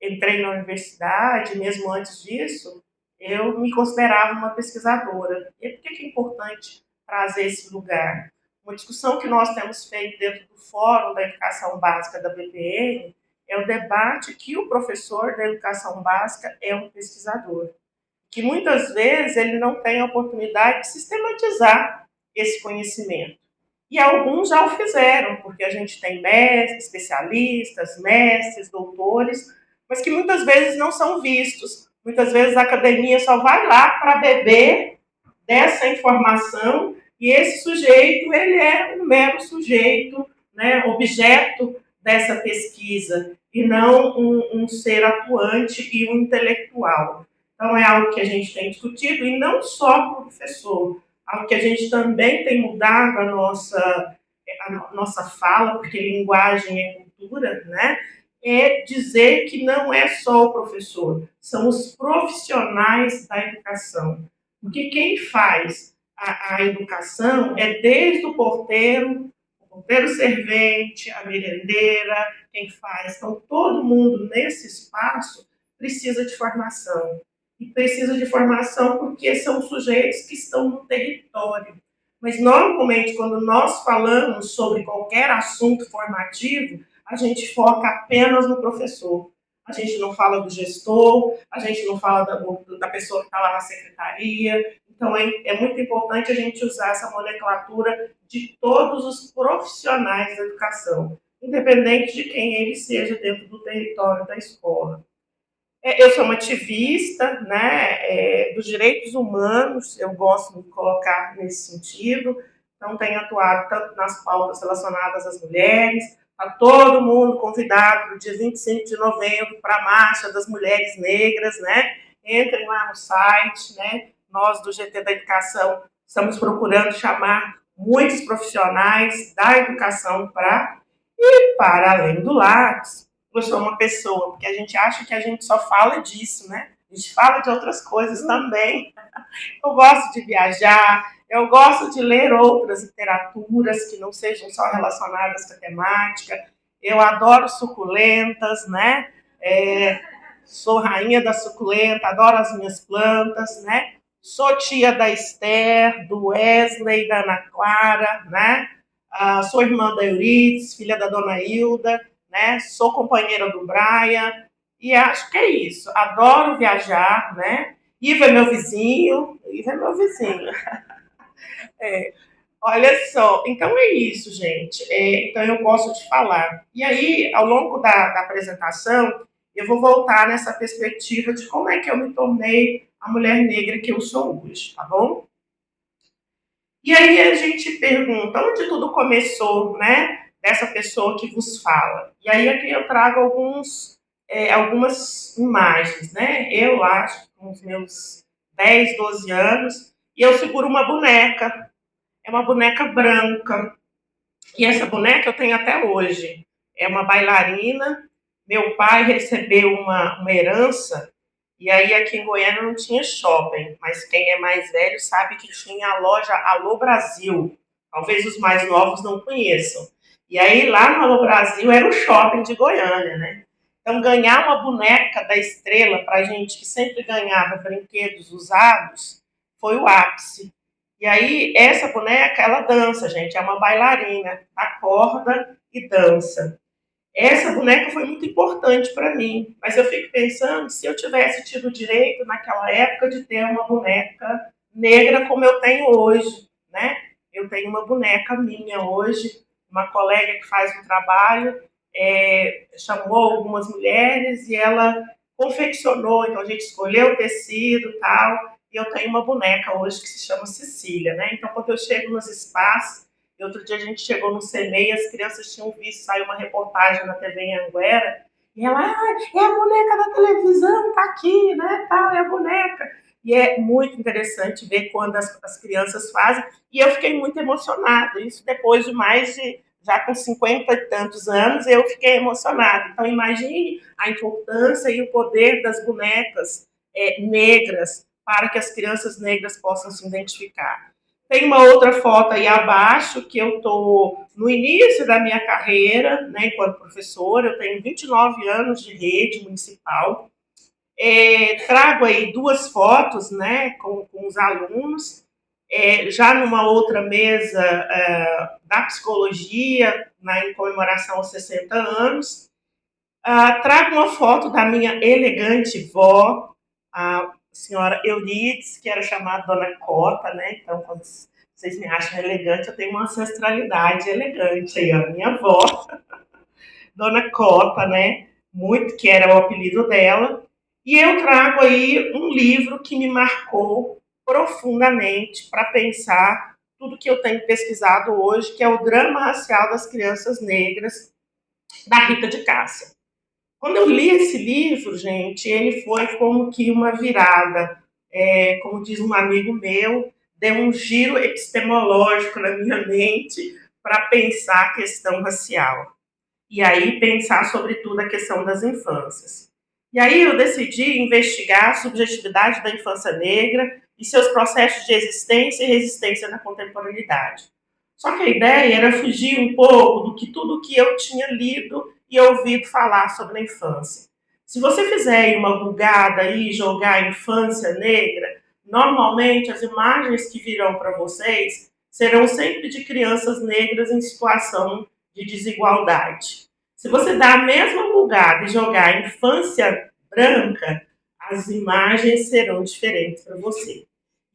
entrei na universidade, mesmo antes disso, eu me considerava uma pesquisadora. E por que é importante trazer esse lugar? Uma discussão que nós temos feito dentro do Fórum da Educação Básica da BPN é o debate que o professor da educação básica é um pesquisador, que muitas vezes ele não tem a oportunidade de sistematizar esse conhecimento. E alguns já o fizeram, porque a gente tem mestres, especialistas, mestres, doutores, mas que muitas vezes não são vistos. Muitas vezes a academia só vai lá para beber dessa informação e esse sujeito, ele é um mero sujeito, né, objeto dessa pesquisa, e não um ser atuante e um intelectual. Então, é algo que a gente tem discutido, e não só com o professor, algo que a gente também tem mudado a nossa fala, porque linguagem é cultura, né? É dizer que não é só o professor, são os profissionais da educação. Porque quem faz a educação é desde o porteiro servente, a merendeira, quem faz. Então, todo mundo nesse espaço precisa de formação. E precisa de formação porque são sujeitos que estão no território. Mas, normalmente, quando nós falamos sobre qualquer assunto formativo, a gente foca apenas no professor. A gente não fala do gestor, a gente não fala da pessoa que está lá na secretaria. Então, é muito importante a gente usar essa nomenclatura de todos os profissionais da educação, independente de quem ele seja dentro do território da escola. Eu sou uma ativista, né, dos direitos humanos, eu gosto de me colocar nesse sentido, então tenho atuado tanto nas pautas relacionadas às mulheres, a todo mundo convidado no dia 25 de novembro para a Marcha das Mulheres Negras, né? Entrem lá no site, né? Nós do GT da Educação estamos procurando chamar muitos profissionais da educação para além do lápis. Eu sou uma pessoa, porque a gente acha que a gente só fala disso, né? A gente fala de outras coisas também. Eu gosto de viajar, eu gosto de ler outras literaturas que não sejam só relacionadas com a temática. Eu adoro suculentas, né? Sou rainha da suculenta, adoro as minhas plantas, né? Sou tia da Esther, do Wesley, da Ana Clara, né? Sou irmã da Euridice, filha da Dona Hilda, né? Sou companheira do Brian, e acho que é isso. Adoro viajar, né? Ivo é meu vizinho, Ivo é meu vizinho. É, olha só, então é isso, gente. Então eu gosto de falar. E aí, ao longo da apresentação, eu vou voltar nessa perspectiva de como é que eu me tornei a mulher negra que eu sou hoje, tá bom? E aí a gente pergunta onde tudo começou, né? Dessa pessoa que vos fala. E aí aqui eu trago algumas imagens, né? Eu acho, com os meus 10, 12 anos, e eu seguro uma boneca. É uma boneca branca. E essa boneca eu tenho até hoje. É uma bailarina. Meu pai recebeu uma herança, e aí aqui em Goiânia não tinha shopping, mas quem é mais velho sabe que tinha a loja Alô Brasil. Talvez os mais novos não conheçam. E aí lá no Alô Brasil era o shopping de Goiânia, né? Então ganhar uma boneca da Estrela para gente que sempre ganhava brinquedos usados foi o ápice. E aí, essa boneca, ela dança, gente, é uma bailarina, acorda e dança. Essa boneca foi muito importante para mim, mas eu fico pensando se eu tivesse tido o direito naquela época de ter uma boneca negra como eu tenho hoje, né? Eu tenho uma boneca minha hoje, uma colega que faz um trabalho, chamou algumas mulheres e ela confeccionou, então a gente escolheu o tecido e tal, e eu tenho uma boneca hoje que se chama Cecília, né? Então quando eu chego nos espaços, e outro dia a gente chegou no CEMEI e as crianças tinham visto, saiu uma reportagem na TV em Anguera, e ela, é a boneca da televisão, tá aqui, né, tal, é a boneca. E é muito interessante ver quando as crianças fazem, e eu fiquei muito emocionada, isso depois de mais de, já com 50 e tantos anos, eu fiquei emocionada. Então imagine a importância e o poder das bonecas negras para que as crianças negras possam se identificar. Tem uma outra foto aí abaixo, que eu estou no início da minha carreira, né, enquanto professora. Eu tenho 29 anos de rede municipal. Trago aí duas fotos, né, com os alunos, já numa outra mesa da psicologia, em comemoração aos 60 anos. Trago uma foto da minha elegante vó, a senhora Eurides, que era chamada Dona Cota, né? Então, quando vocês me acham elegante, eu tenho uma ancestralidade elegante aí, a minha avó, Dona Cota, né? Muito, que era o apelido dela. E eu trago aí um livro que me marcou profundamente para pensar tudo que eu tenho pesquisado hoje, que é o Drama Racial das Crianças Negras, da Rita de Cássia. Quando eu li esse livro, gente, ele foi como que uma virada. Como diz um amigo meu, deu um giro epistemológico na minha mente para pensar a questão racial. E aí pensar, sobretudo, a questão das infâncias. E aí eu decidi investigar a subjetividade da infância negra e seus processos de existência e resistência na contemporaneidade. Só que a ideia era fugir um pouco do que tudo que eu tinha lido e ouvido falar sobre a infância. Se você fizer uma bugada e jogar infância negra, normalmente as imagens que virão para vocês serão sempre de crianças negras em situação de desigualdade. Se você dá a mesma bugada e jogar infância branca, as imagens serão diferentes para você.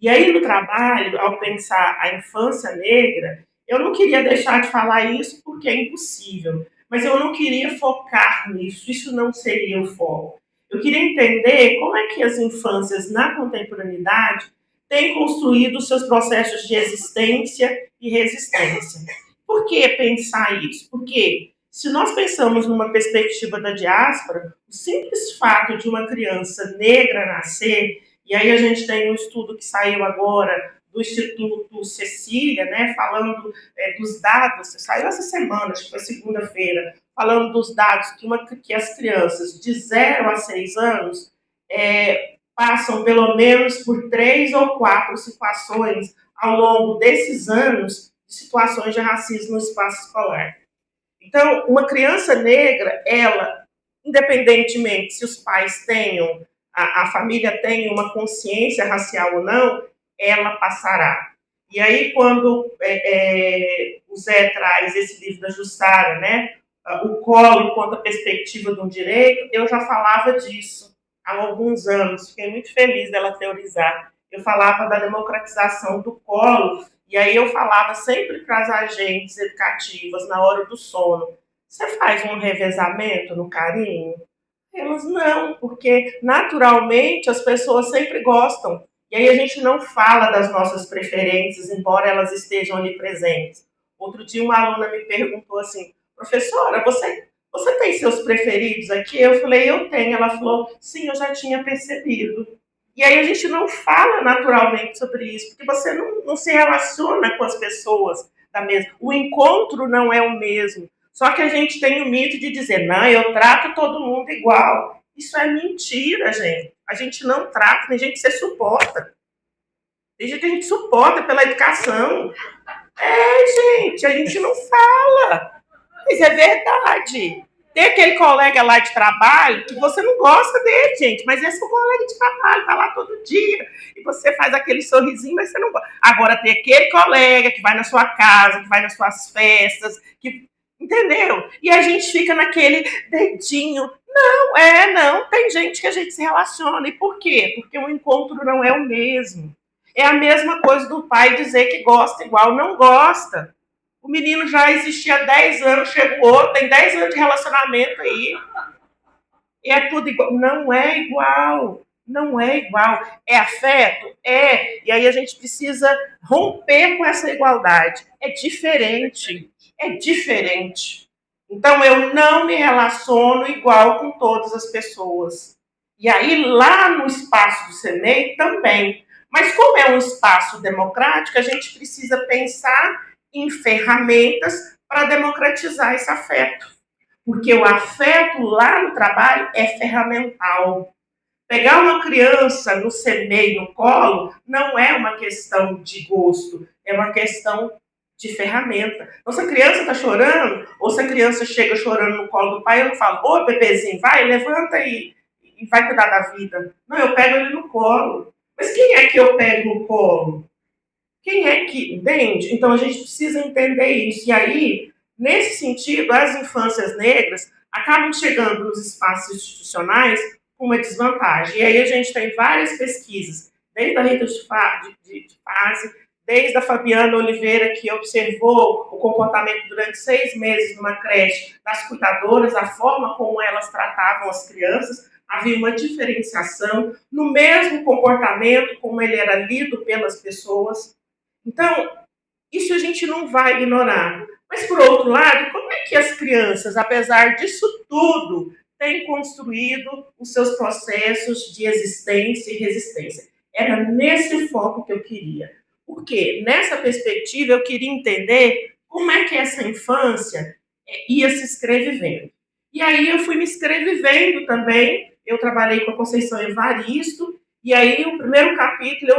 E aí no trabalho, ao pensar a infância negra, eu não queria deixar de falar isso porque é impossível, mas eu não queria focar nisso, isso não seria o foco. Eu queria entender como é que as infâncias na contemporaneidade têm construído seus processos de existência e resistência. Por que pensar isso? Porque se nós pensamos numa perspectiva da diáspora, o simples fato de uma criança negra nascer, e aí a gente tem um estudo que saiu agora do Instituto Cecília, né, falando dos dados, saiu essa semana, acho que foi segunda-feira, falando dos dados que as crianças de 0 a 6 anos passam pelo menos por 3 ou 4 situações ao longo desses anos de situações de racismo no espaço escolar. Então, uma criança negra, ela, independentemente se os pais tenham, a família tenha uma consciência racial ou não, ela passará. E aí, quando o Zé traz esse livro da Jussara, né, o colo enquanto a perspectiva de um direito, eu já falava disso há alguns anos, fiquei muito feliz dela teorizar. Eu falava da democratização do colo, e aí eu falava sempre para as agentes educativas, na hora do sono, você faz um revezamento no carinho? Elas não, porque naturalmente as pessoas sempre gostam. E aí a gente não fala das nossas preferências, embora elas estejam ali presentes. Outro dia uma aluna me perguntou assim, professora, você tem seus preferidos aqui? Eu falei, eu tenho. Ela falou, sim, eu já tinha percebido. E aí a gente não fala naturalmente sobre isso, porque você não se relaciona com as pessoas da mesma. O encontro não é o mesmo. Só que a gente tem o mito de dizer, não, eu trato todo mundo igual. Isso é mentira, gente. A gente não trata, tem gente que você suporta. Tem gente que a gente suporta pela educação. Gente, a gente não fala. Mas é verdade. Tem aquele colega lá de trabalho que você não gosta dele, gente, mas é seu colega de trabalho, tá lá todo dia. E você faz aquele sorrisinho, mas você não gosta. Agora tem aquele colega que vai na sua casa, que vai nas suas festas, que... Entendeu? E a gente fica naquele dedinho. Não. Tem gente que a gente se relaciona. E por quê? Porque o encontro não é o mesmo. É a mesma coisa do pai dizer que gosta igual, não gosta. O menino já existia há 10 anos, chegou outro, tem 10 anos de relacionamento aí. E é tudo igual. Não é igual. Não é igual. É afeto? É. E aí a gente precisa romper com essa igualdade. É diferente. É diferente. Então eu não me relaciono igual com todas as pessoas. E aí lá no espaço do CENEI também. Mas como é um espaço democrático, a gente precisa pensar em ferramentas para democratizar esse afeto. Porque o afeto lá no trabalho é ferramental. Pegar uma criança no semeio, no colo, não é uma questão de gosto, é uma questão de ferramenta. Então, se a criança está chorando, ou se a criança chega chorando no colo do pai, eu não falo, ô bebezinho, vai, levanta aí e vai cuidar da vida. Não, eu pego ele no colo. Mas quem é que eu pego no colo? Quem é que entende? Então a gente precisa entender isso. E aí, nesse sentido, as infâncias negras acabam chegando nos espaços institucionais com uma desvantagem. E aí a gente tem várias pesquisas, desde a Rita de Fase, desde a Fabiana Oliveira, que observou o comportamento durante 6 meses numa creche das cuidadoras, a forma como elas tratavam as crianças, havia uma diferenciação no mesmo comportamento, como ele era lido pelas pessoas. Então, isso a gente não vai ignorar. Mas, por outro lado, como é que as crianças, apesar disso tudo, têm construído os seus processos de existência e resistência? Era nesse foco que eu queria. Porque, nessa perspectiva, eu queria entender como é que essa infância ia se escrevendo. E aí eu fui me escrevendo também. Eu trabalhei com a Conceição Evaristo, e aí o primeiro capítulo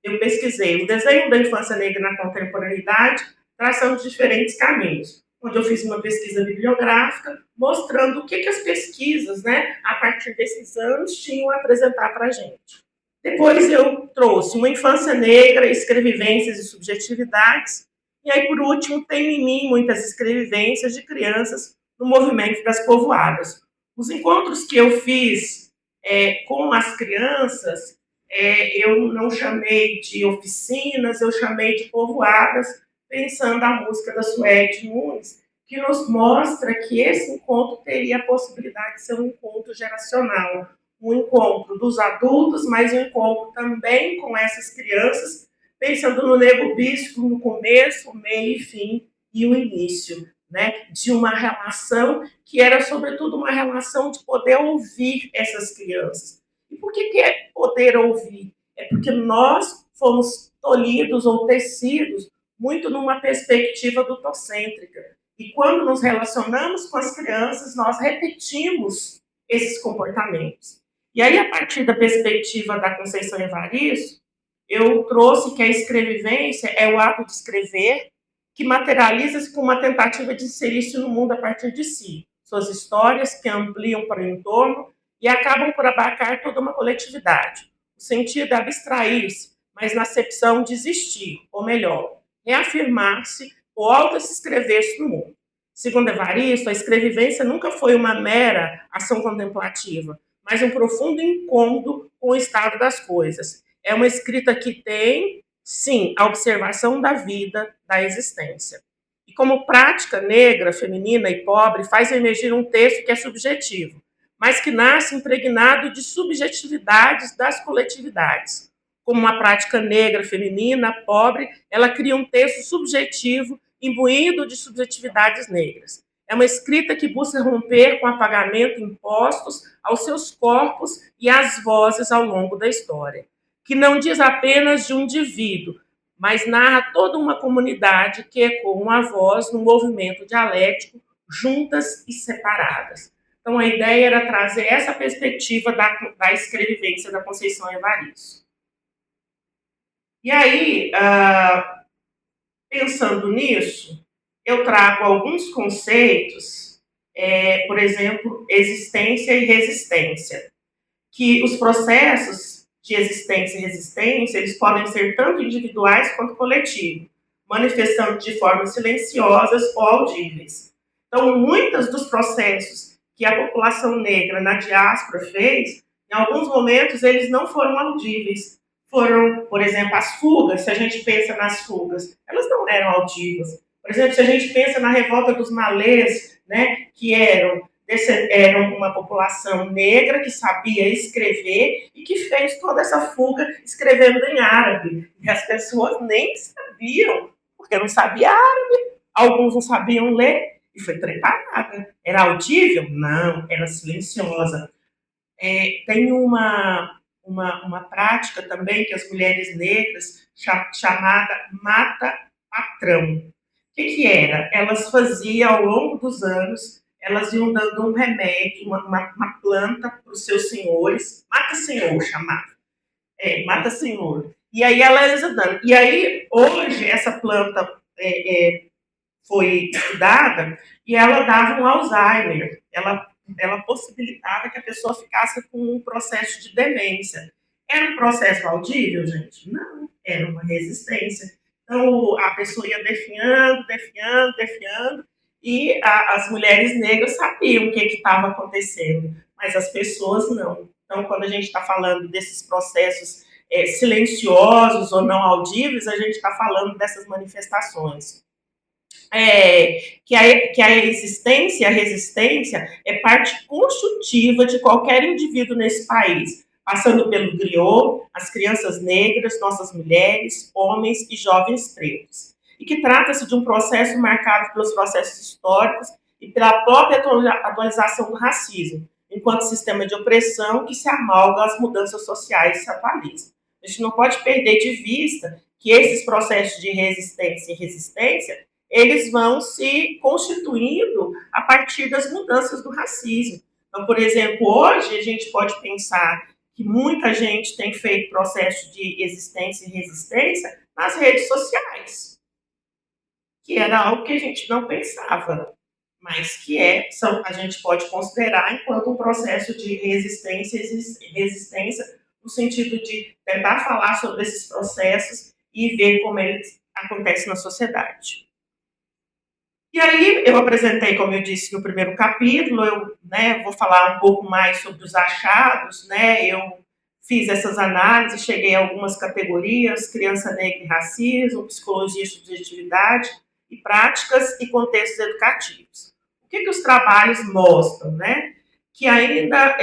eu pesquisei o desenho da infância negra na contemporaneidade, traçando diferentes caminhos, onde eu fiz uma pesquisa bibliográfica, mostrando o que as pesquisas, a partir desses anos, tinham a apresentar para a gente. Depois eu trouxe uma infância negra, escrevivências e subjetividades, e aí, por último, tem em mim muitas escrevivências de crianças no movimento das povoadas. Os encontros que eu fiz com as crianças, eu não chamei de oficinas, eu chamei de povoadas, pensando a música da Suede Nunes, que nos mostra que esse encontro teria a possibilidade de ser um encontro geracional, um encontro dos adultos, mas um encontro também com essas crianças, pensando no Nego Bispo no começo, o meio e fim e o início, de uma relação que era, sobretudo, uma relação de poder ouvir essas crianças. E por que é poder ouvir? É porque nós fomos tolhidos ou tecidos muito numa perspectiva adultocêntrica. E quando nos relacionamos com as crianças, nós repetimos esses comportamentos. E aí, a partir da perspectiva da Conceição Evaristo, eu trouxe que a escrevivência é o ato de escrever que materializa-se com uma tentativa de inserir-se no mundo a partir de si. Suas histórias que ampliam para o entorno e acabam por abarcar toda uma coletividade. O sentido é abstrair-se, mas na acepção de existir, ou melhor, reafirmar-se ou auto-escrever-se no mundo. Segundo Evaristo, a escrevivência nunca foi uma mera ação contemplativa, mas um profundo incômodo com o estado das coisas. É uma escrita que tem, sim, a observação da vida, da existência. E como prática negra, feminina e pobre, faz emergir um texto que é subjetivo, mas que nasce impregnado de subjetividades das coletividades. Como uma prática negra, feminina, pobre, ela cria um texto subjetivo, imbuído de subjetividades negras. É uma escrita que busca romper com o apagamento impostos aos seus corpos e às vozes ao longo da história, que não diz apenas de um indivíduo, mas narra toda uma comunidade que ecoa uma voz no movimento dialético, juntas e separadas. Então, a ideia era trazer essa perspectiva da escrevivência da Conceição Evaristo. E aí, pensando nisso, eu trago alguns conceitos, por exemplo, existência e resistência, que os processos de existência e resistência, eles podem ser tanto individuais quanto coletivos, manifestando de formas silenciosas ou audíveis. Então, muitos dos processos que a população negra na diáspora fez, em alguns momentos eles não foram audíveis. Foram, por exemplo, as fugas, se a gente pensa nas fugas, elas não eram audíveis. Por exemplo, se a gente pensa na revolta dos malês, né, que eram uma população negra que sabia escrever e que fez toda essa fuga escrevendo em árabe. E as pessoas nem sabiam, porque não sabia árabe, alguns não sabiam ler, e foi preparada. Era audível? Não, era silenciosa. Tem uma prática também que as mulheres negras chamada mata-patrão. O que era? Elas faziam, ao longo dos anos, elas iam dando um remédio, uma planta para os seus senhores, mata-senhor chamava, mata-senhor. E aí elas iam dando. E aí, hoje, essa planta foi estudada e ela dava um Alzheimer, ela possibilitava que a pessoa ficasse com um processo de demência. Era um processo audível, gente? Não, era uma resistência. Então, a pessoa ia definhando, e as mulheres negras sabiam o que estava acontecendo, mas as pessoas não. Então, quando a gente está falando desses processos silenciosos ou não audíveis, a gente está falando dessas manifestações. Que a existência e a resistência é parte constitutiva de qualquer indivíduo nesse país, passando pelo griot, as crianças negras, nossas mulheres, homens e jovens pretos. E que trata-se de um processo marcado pelos processos históricos e pela própria atualização do racismo, enquanto sistema de opressão que se amalga às mudanças sociais e se atualiza. A gente não pode perder de vista que esses processos de resistência e resistência eles vão se constituindo a partir das mudanças do racismo. Então, por exemplo, hoje a gente pode pensar que muita gente tem feito processo de existência e resistência nas redes sociais, que era algo que a gente não pensava, mas que a gente pode considerar enquanto um processo de resistência e resistência, no sentido de tentar falar sobre esses processos e ver como eles acontecem na sociedade. E aí, eu apresentei, como eu disse no primeiro capítulo, eu vou falar um pouco mais sobre os achados, eu fiz essas análises, cheguei a algumas categorias, criança negra e racismo, psicologia e subjetividade, e práticas e contextos educativos. O que os trabalhos mostram? Que ainda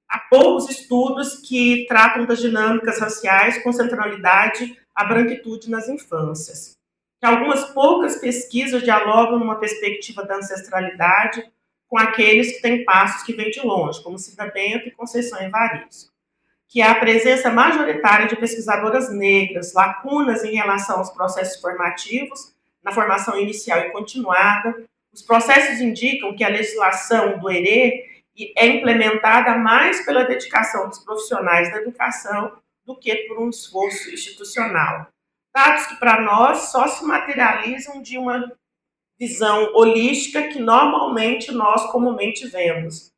há poucos estudos que tratam das dinâmicas raciais com centralidade à branquitude nas infâncias. Que algumas poucas pesquisas dialogam numa perspectiva da ancestralidade com aqueles que têm passos que vêm de longe, como Cida Bento e Conceição Evaristo. Que há a presença majoritária de pesquisadoras negras, lacunas em relação aos processos formativos, na formação inicial e continuada. Os processos indicam que a legislação do ERE é implementada mais pela dedicação dos profissionais da educação do que por um esforço institucional. Dados que, para nós, só se materializam de uma visão holística que normalmente nós comumente vemos.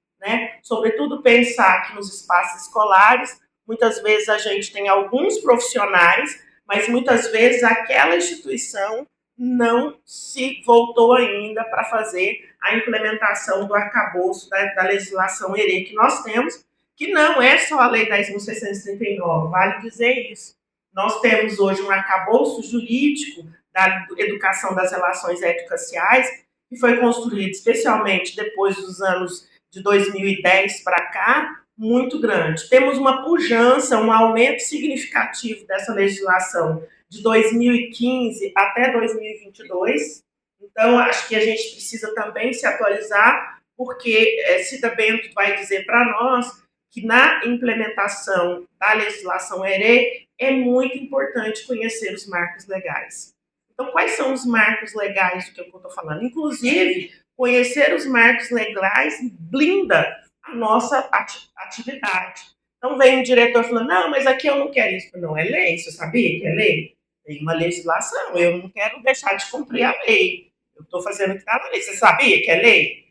Sobretudo pensar que nos espaços escolares, muitas vezes a gente tem alguns profissionais, mas muitas vezes aquela instituição não se voltou ainda para fazer a implementação do arcabouço da legislação ERE que nós temos, que não é só a Lei 10.639, vale dizer isso. Nós temos hoje um arcabouço jurídico da educação das relações étnico-raciais, que foi construído especialmente depois dos anos de 2010 para cá, muito grande. Temos uma pujança, um aumento significativo dessa legislação de 2015 até 2022. Então, acho que a gente precisa também se atualizar, porque Cida Bento vai dizer para nós que na implementação da legislação ERE é muito importante conhecer os marcos legais. Então, quais são os marcos legais do que eu estou falando? Inclusive, conhecer os marcos legais blinda a nossa atividade. Então, vem o diretor falando, não, mas aqui eu não quero isso. Não, é lei, você sabia que é lei? Tem uma legislação, eu não quero deixar de cumprir a lei. Eu estou fazendo o que está na lei. Você sabia que é lei?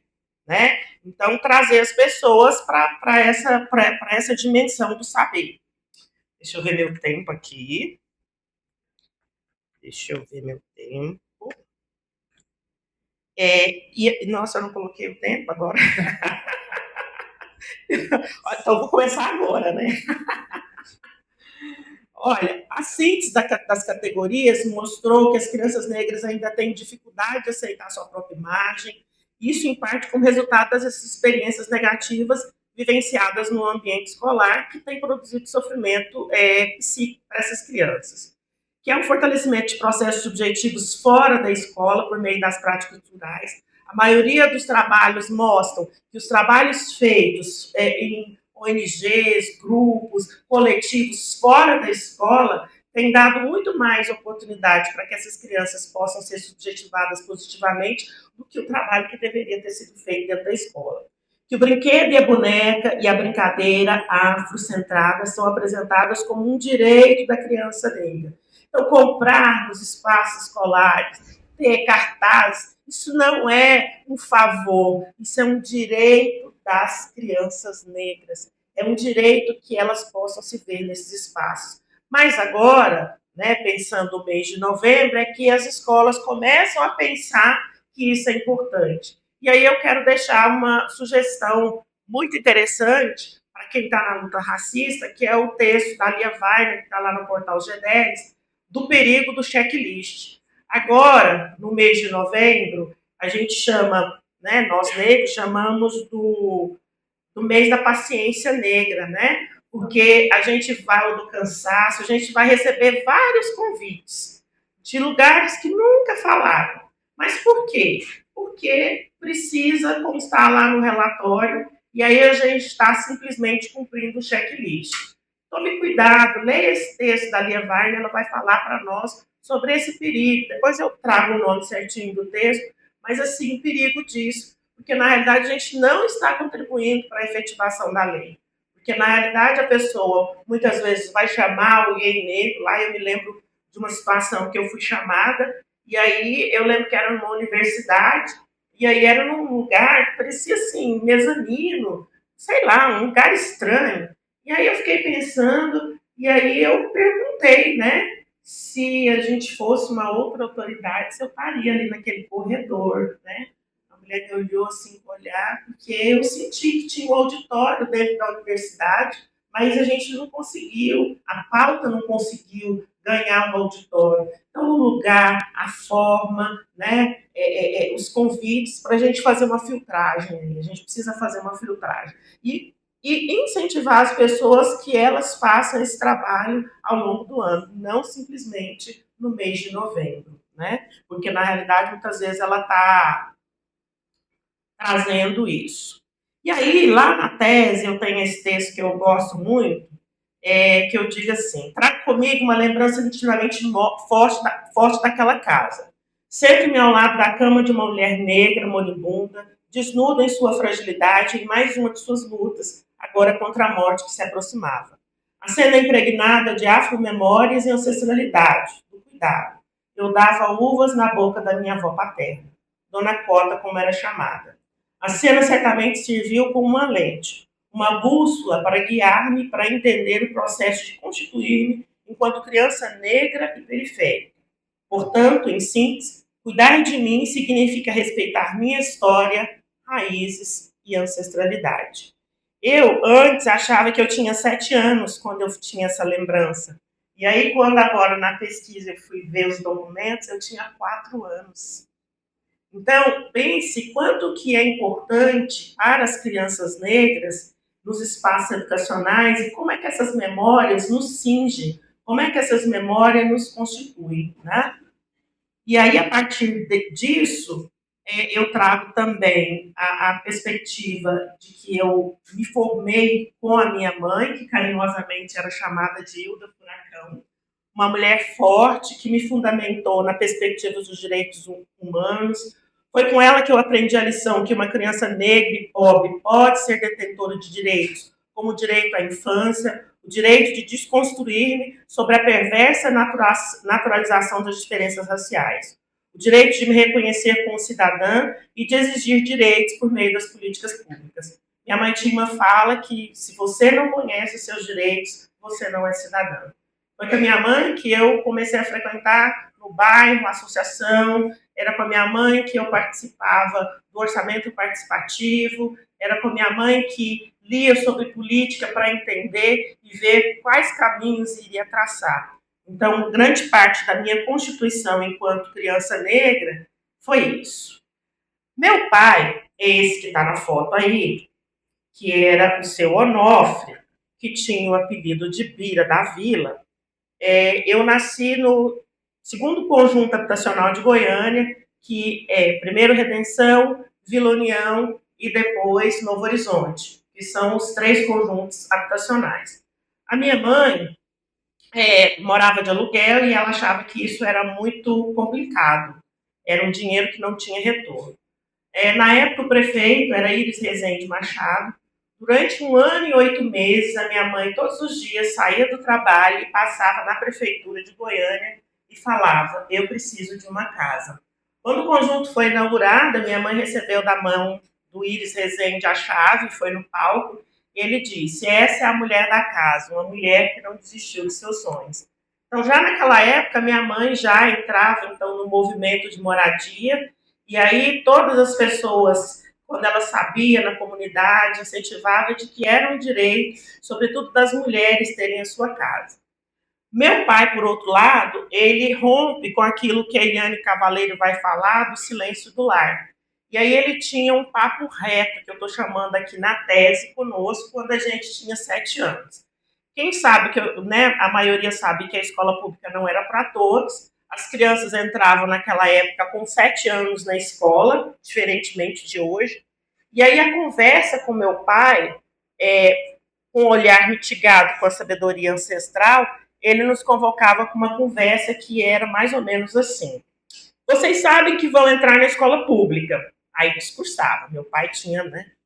Né? Então, trazer as pessoas para essa dimensão do saber. Deixa eu ver meu tempo aqui. Nossa, eu não coloquei o tempo agora. Então, vou começar agora, né? Olha, a síntese das categorias mostrou que as crianças negras ainda têm dificuldade de aceitar sua própria imagem, isso em parte como resultado dessas experiências negativas vivenciadas no ambiente escolar, que tem produzido sofrimento psíquico para essas crianças, que é um fortalecimento de processos subjetivos fora da escola por meio das práticas culturais. A maioria dos trabalhos mostram que os trabalhos feitos em ONGs, grupos, coletivos fora da escola têm dado muito mais oportunidade para que essas crianças possam ser subjetivadas positivamente do que o trabalho que deveria ter sido feito dentro da escola. Que o brinquedo e a boneca e a brincadeira afrocentrada são apresentadas como um direito da criança negra. Então, comprar nos espaços escolares, ter cartazes, isso não é um favor, isso é um direito das crianças negras. É um direito que elas possam se ver nesses espaços. Mas agora, né, pensando no mês de novembro, é que as escolas começam a pensar que isso é importante. E aí eu quero deixar uma sugestão muito interessante para quem está na luta racista, que é o texto da Lia Weiner, que está lá no portal G10, do perigo do checklist. Agora, no mês de novembro, a gente chama, né, nós negros chamamos do mês da paciência negra, né? Porque a gente vai do cansaço, a gente vai receber vários convites de lugares que nunca falaram. Mas por quê? Porque precisa constar lá no relatório e aí a gente está simplesmente cumprindo o checklist. Tome cuidado, leia esse texto da Lia Weiner, ela vai falar para nós sobre esse perigo. Depois eu trago o nome certinho do texto, mas assim, o perigo disso. Porque na realidade a gente não está contribuindo para a efetivação da lei. Porque na realidade a pessoa muitas vezes vai chamar alguém negro, lá eu me lembro de uma situação que eu fui chamada, e aí eu lembro que era numa universidade, e aí era num lugar que parecia assim, mezanino, sei lá, um lugar estranho. E aí eu fiquei pensando, e aí eu perguntei, né, se a gente fosse uma outra autoridade, se eu estaria ali naquele corredor, né? A mulher me olhou assim com olhar, porque eu senti que tinha um auditório dentro da universidade, mas a gente não conseguiu, a pauta não conseguiu ganhar um auditório. Então, o lugar, a forma, né, os convites para a gente fazer uma filtragem, a gente precisa fazer uma filtragem. E incentivar as pessoas que elas façam esse trabalho ao longo do ano, não simplesmente no mês de novembro, né? Porque, na realidade, muitas vezes ela está trazendo isso. E aí, lá na tese, eu tenho esse texto que eu gosto muito, que eu digo assim, trago comigo uma lembrança nitidamente forte daquela casa. Sento-me ao lado da cama de uma mulher negra, moribunda, desnuda em sua fragilidade em mais uma de suas lutas, agora contra a morte que se aproximava. A cena impregnada de afro-memórias e ancestralidade, do cuidado. Eu dava uvas na boca da minha avó paterna, Dona Cota, como era chamada. A cena certamente serviu como uma lente, uma bússola para guiar-me para entender o processo de constituir-me enquanto criança negra e periférica. Portanto, em síntese, cuidar de mim significa respeitar minha história, raízes e ancestralidade. Eu, antes, achava que eu tinha 7 anos quando eu tinha essa lembrança. E aí, quando agora na pesquisa eu fui ver os documentos, eu tinha 4 anos. Então, pense quanto que é importante para as crianças negras nos espaços educacionais e como é que essas memórias nos cingem, como é que essas memórias nos constituem, né? E aí, a partir disso, eu trago também a perspectiva de que eu me formei com a minha mãe, que carinhosamente era chamada de Hilda Furacão, uma mulher forte que me fundamentou na perspectiva dos direitos humanos. Foi com ela que eu aprendi a lição que uma criança negra e pobre pode ser detentora de direitos, como o direito à infância, o direito de desconstruir-me sobre a perversa naturalização das diferenças raciais, o direito de me reconhecer como cidadã e de exigir direitos por meio das políticas públicas. Minha mãe tinha uma fala que, se você não conhece os seus direitos, você não é cidadã. Foi com a minha mãe que eu comecei a frequentar no bairro, a associação, era com a minha mãe que eu participava do orçamento participativo, era com a minha mãe que lia sobre política para entender e ver quais caminhos iria traçar. Então, grande parte da minha constituição enquanto criança negra foi isso. Meu pai, esse que está na foto aí, que era o seu Onofre, que tinha o apelido de Bira da Vila, eu nasci no segundo conjunto habitacional de Goiânia, que é primeiro Redenção, Vila União e depois Novo Horizonte, que são os 3 conjuntos habitacionais. A minha mãe morava de aluguel e ela achava que isso era muito complicado. Era um dinheiro que não tinha retorno. Na época, o prefeito era Iris Rezende Machado. Durante 1 ano e 8 meses, a minha mãe todos os dias saía do trabalho e passava na prefeitura de Goiânia e falava: eu preciso de uma casa. Quando o conjunto foi inaugurado, a minha mãe recebeu da mão do Iris Rezende a chave, foi no palco, e ele disse: essa é a mulher da casa, uma mulher que não desistiu de seus sonhos. Então, já naquela época, minha mãe já entrava então no movimento de moradia, e aí todas as pessoas, quando ela sabia na comunidade, incentivava de que era um direito, sobretudo das mulheres, terem a sua casa. Meu pai, por outro lado, ele rompe com aquilo que a Eliane Cavaleiro vai falar do silêncio do lar. E aí ele tinha um papo reto, que eu estou chamando aqui na tese conosco, quando a gente tinha 7 anos. Quem sabe, a maioria sabe que a escola pública não era para todos. As crianças entravam naquela época com 7 anos na escola, diferentemente de hoje. E aí a conversa com meu pai, com um olhar mitigado com a sabedoria ancestral, ele nos convocava com uma conversa que era mais ou menos assim: vocês sabem que vão entrar na escola pública. Aí discursava. Meu pai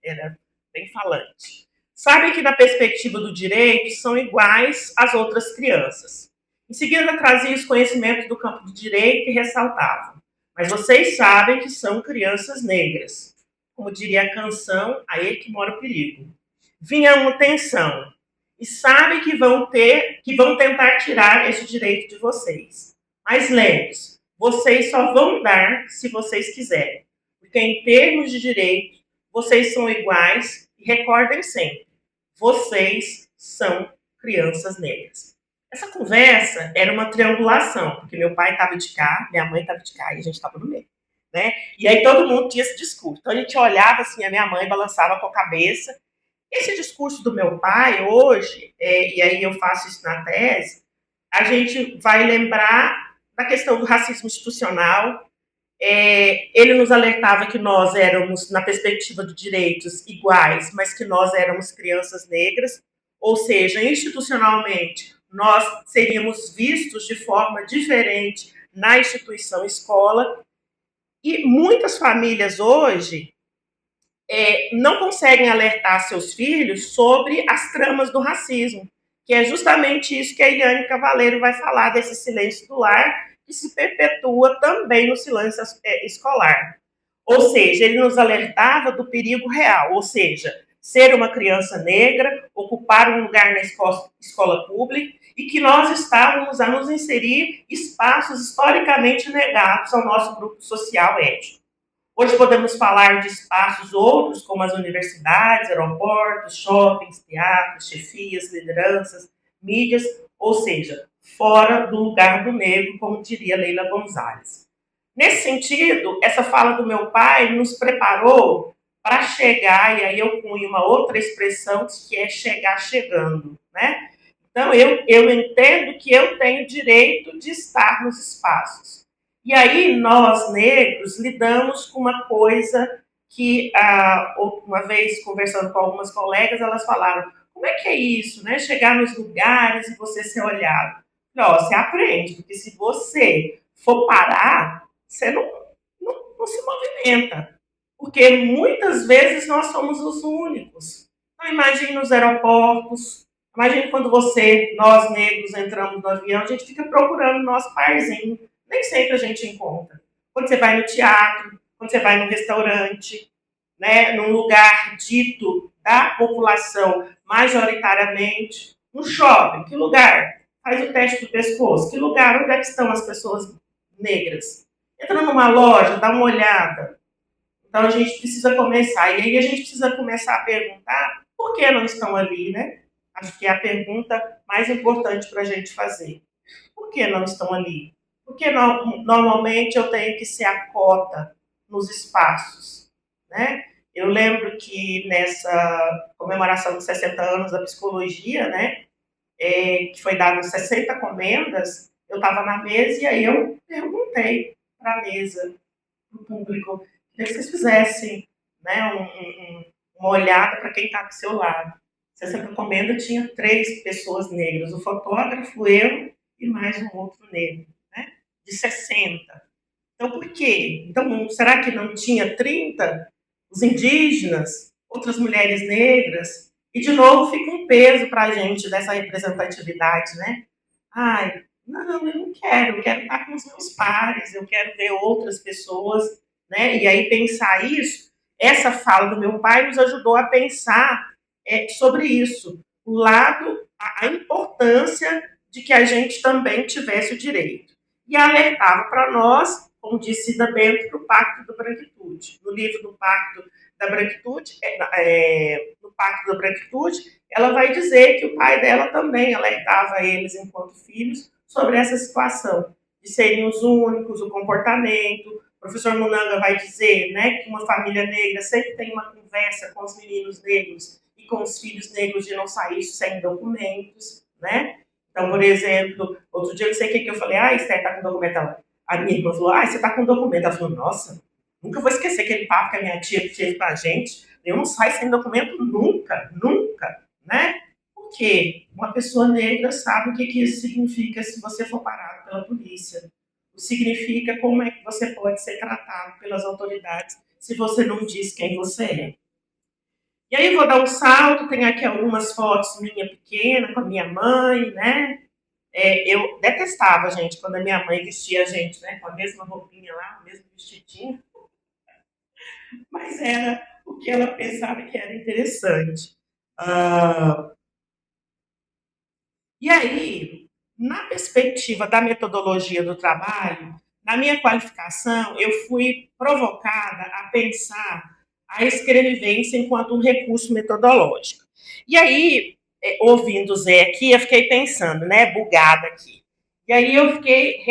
era bem falante. Sabem que, na perspectiva do direito, são iguais às outras crianças. Em seguida, trazia os conhecimentos do campo do direito e ressaltava: mas vocês sabem que são crianças negras. Como diria a canção, aí que mora o perigo. Vinha uma tensão. E sabem que vão tentar tirar esse direito de vocês. Mas lembre-se, vocês só vão dar se vocês quiserem. Porque, em termos de direito, vocês são iguais e recordem sempre: vocês são crianças negras. Essa conversa era uma triangulação, porque meu pai estava de cá, minha mãe estava de cá e a gente estava no meio. Né? E aí todo mundo tinha esse discurso. Então a gente olhava assim, a minha mãe balançava com a cabeça. Esse discurso do meu pai hoje, e aí eu faço isso na tese, a gente vai lembrar da questão do racismo institucional. Ele nos alertava que nós éramos, na perspectiva de direitos, iguais, mas que nós éramos crianças negras, ou seja, institucionalmente, nós seríamos vistos de forma diferente na instituição escola. E muitas famílias hoje não conseguem alertar seus filhos sobre as tramas do racismo, que é justamente isso que a Eliane Cavaleiro vai falar, desse silêncio do lar, que se perpetua também no silêncio escolar. Ou seja, ele nos alertava do perigo real, ou seja, ser uma criança negra, ocupar um lugar na escola pública e que nós estávamos a nos inserir espaços historicamente negados ao nosso grupo social étnico. Hoje podemos falar de espaços outros, como as universidades, aeroportos, shoppings, teatros, chefias, lideranças, mídias, ou seja, fora do lugar do negro, como diria Leila Gonzalez. Nesse sentido, essa fala do meu pai nos preparou para chegar, e aí eu cunho uma outra expressão que é chegar chegando, né? Então, eu entendo que eu tenho direito de estar nos espaços. E aí, nós, negros, lidamos com uma coisa que, uma vez, conversando com algumas colegas, elas falaram, como é que é isso, né? Chegar nos lugares e você ser olhado. Não, você aprende, porque se você for parar, você não se movimenta. Porque muitas vezes nós somos os únicos. Então, imagine nos aeroportos, imagine quando nós negros, entramos no avião, a gente fica procurando o nosso parzinho. Nem sempre a gente encontra. Quando você vai no teatro, quando você vai no restaurante, né, num lugar dito da população majoritariamente, no shopping, que lugar? Faz o teste do pescoço. Que lugar? Onde é que estão as pessoas negras? Entra numa loja, dá uma olhada. Então a gente precisa começar. E aí a gente precisa começar a perguntar por que não estão ali, né? Acho que é a pergunta mais importante para a gente fazer. Por que não estão ali? Porque normalmente eu tenho que ser a cota nos espaços, né? Eu lembro que nessa comemoração dos 60 anos da psicologia, né, que foi dado 60 comendas, eu estava na mesa e aí eu perguntei para a mesa, para o público, que vocês fizessem, né, uma olhada para quem está do seu lado. 60 comendas tinha 3 pessoas negras, o fotógrafo, eu e mais um outro negro, né, de 60. Então, por quê? Então, será que não tinha 30? Os indígenas, outras mulheres negras? E, de novo, fica um peso para a gente dessa representatividade, né? Ai, não, eu não quero, eu quero estar com os meus pares, eu quero ver outras pessoas, né? E aí pensar isso, essa fala do meu pai nos ajudou a pensar sobre isso, o lado, a importância de que a gente também tivesse o direito. E alertava para nós, como disse Cida Bento, para o Pacto da Branquitude. No livro do Pacto da Branquitude, no Pacto da Branquitude, ela vai dizer que o pai dela também alertava eles, enquanto filhos, sobre essa situação de serem os únicos, o comportamento. O professor Munanga vai dizer, né, que uma família negra sempre tem uma conversa com os meninos negros e com os filhos negros de não sair sem documentos, né? Então, por exemplo, outro dia eu não sei o que eu falei, Esther, tá com documento? A minha irmã falou, você tá com documento. Ela falou, nossa, nunca vou esquecer aquele papo que a minha tia teve com a gente. Eu não saio sem documento nunca, nunca, né? Porque uma pessoa negra sabe o que isso significa se você for parado pela polícia. Significa como é que você pode ser tratado pelas autoridades se você não diz quem você é. E aí eu vou dar um salto, tem aqui algumas fotos minha pequena, com a minha mãe, né? Eu detestava, gente, quando a minha mãe vestia a gente, né? Com a mesma roupinha lá, o mesmo vestidinho. Mas era o que ela pensava que era interessante. E aí, na perspectiva da metodologia do trabalho, na minha qualificação, eu fui provocada a pensar a escrevivência enquanto um recurso metodológico. E aí, ouvindo o Zé aqui, eu fiquei pensando, né, bugada aqui. E aí eu fiquei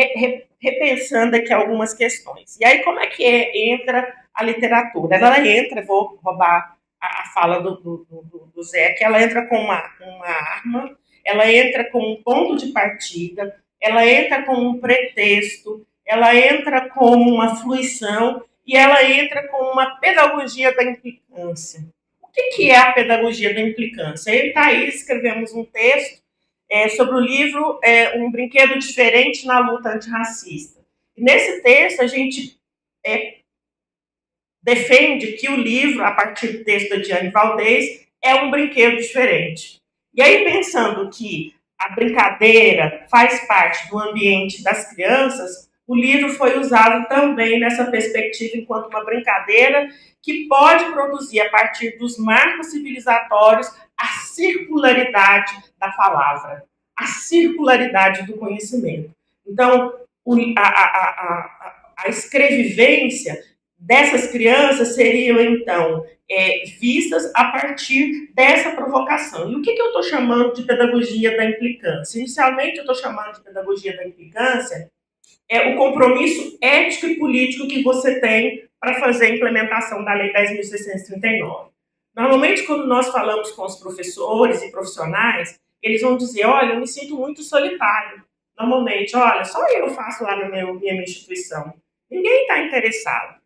repensando aqui algumas questões. E aí, como é que entra a literatura? Ela entra, vou roubar a fala do Zé, que ela entra com uma arma, ela entra com um ponto de partida, ela entra com um pretexto, ela entra com uma fruição e ela entra com uma pedagogia da implicância. O que é a pedagogia da implicância? Eu e Thaís escrevemos um texto sobre o livro Um Brinquedo Diferente na Luta Antirracista. E nesse texto, a gente defende que o livro, a partir do texto da Diane Valdez, é um brinquedo diferente. E aí, pensando que a brincadeira faz parte do ambiente das crianças, o livro foi usado também nessa perspectiva enquanto uma brincadeira que pode produzir, a partir dos marcos civilizatórios, a circularidade da palavra. a circularidade do conhecimento. Então, a escrevivência dessas crianças seriam, então, vistas a partir dessa provocação. E o que eu estou chamando de pedagogia da implicância? Inicialmente, eu estou chamando de pedagogia da implicância o compromisso ético e político que você tem para fazer a implementação da Lei 10.639. Normalmente, quando nós falamos com os professores e profissionais, eles vão dizer, olha, eu me sinto muito solitário. Normalmente, olha, só eu faço lá na minha instituição. Ninguém está interessado.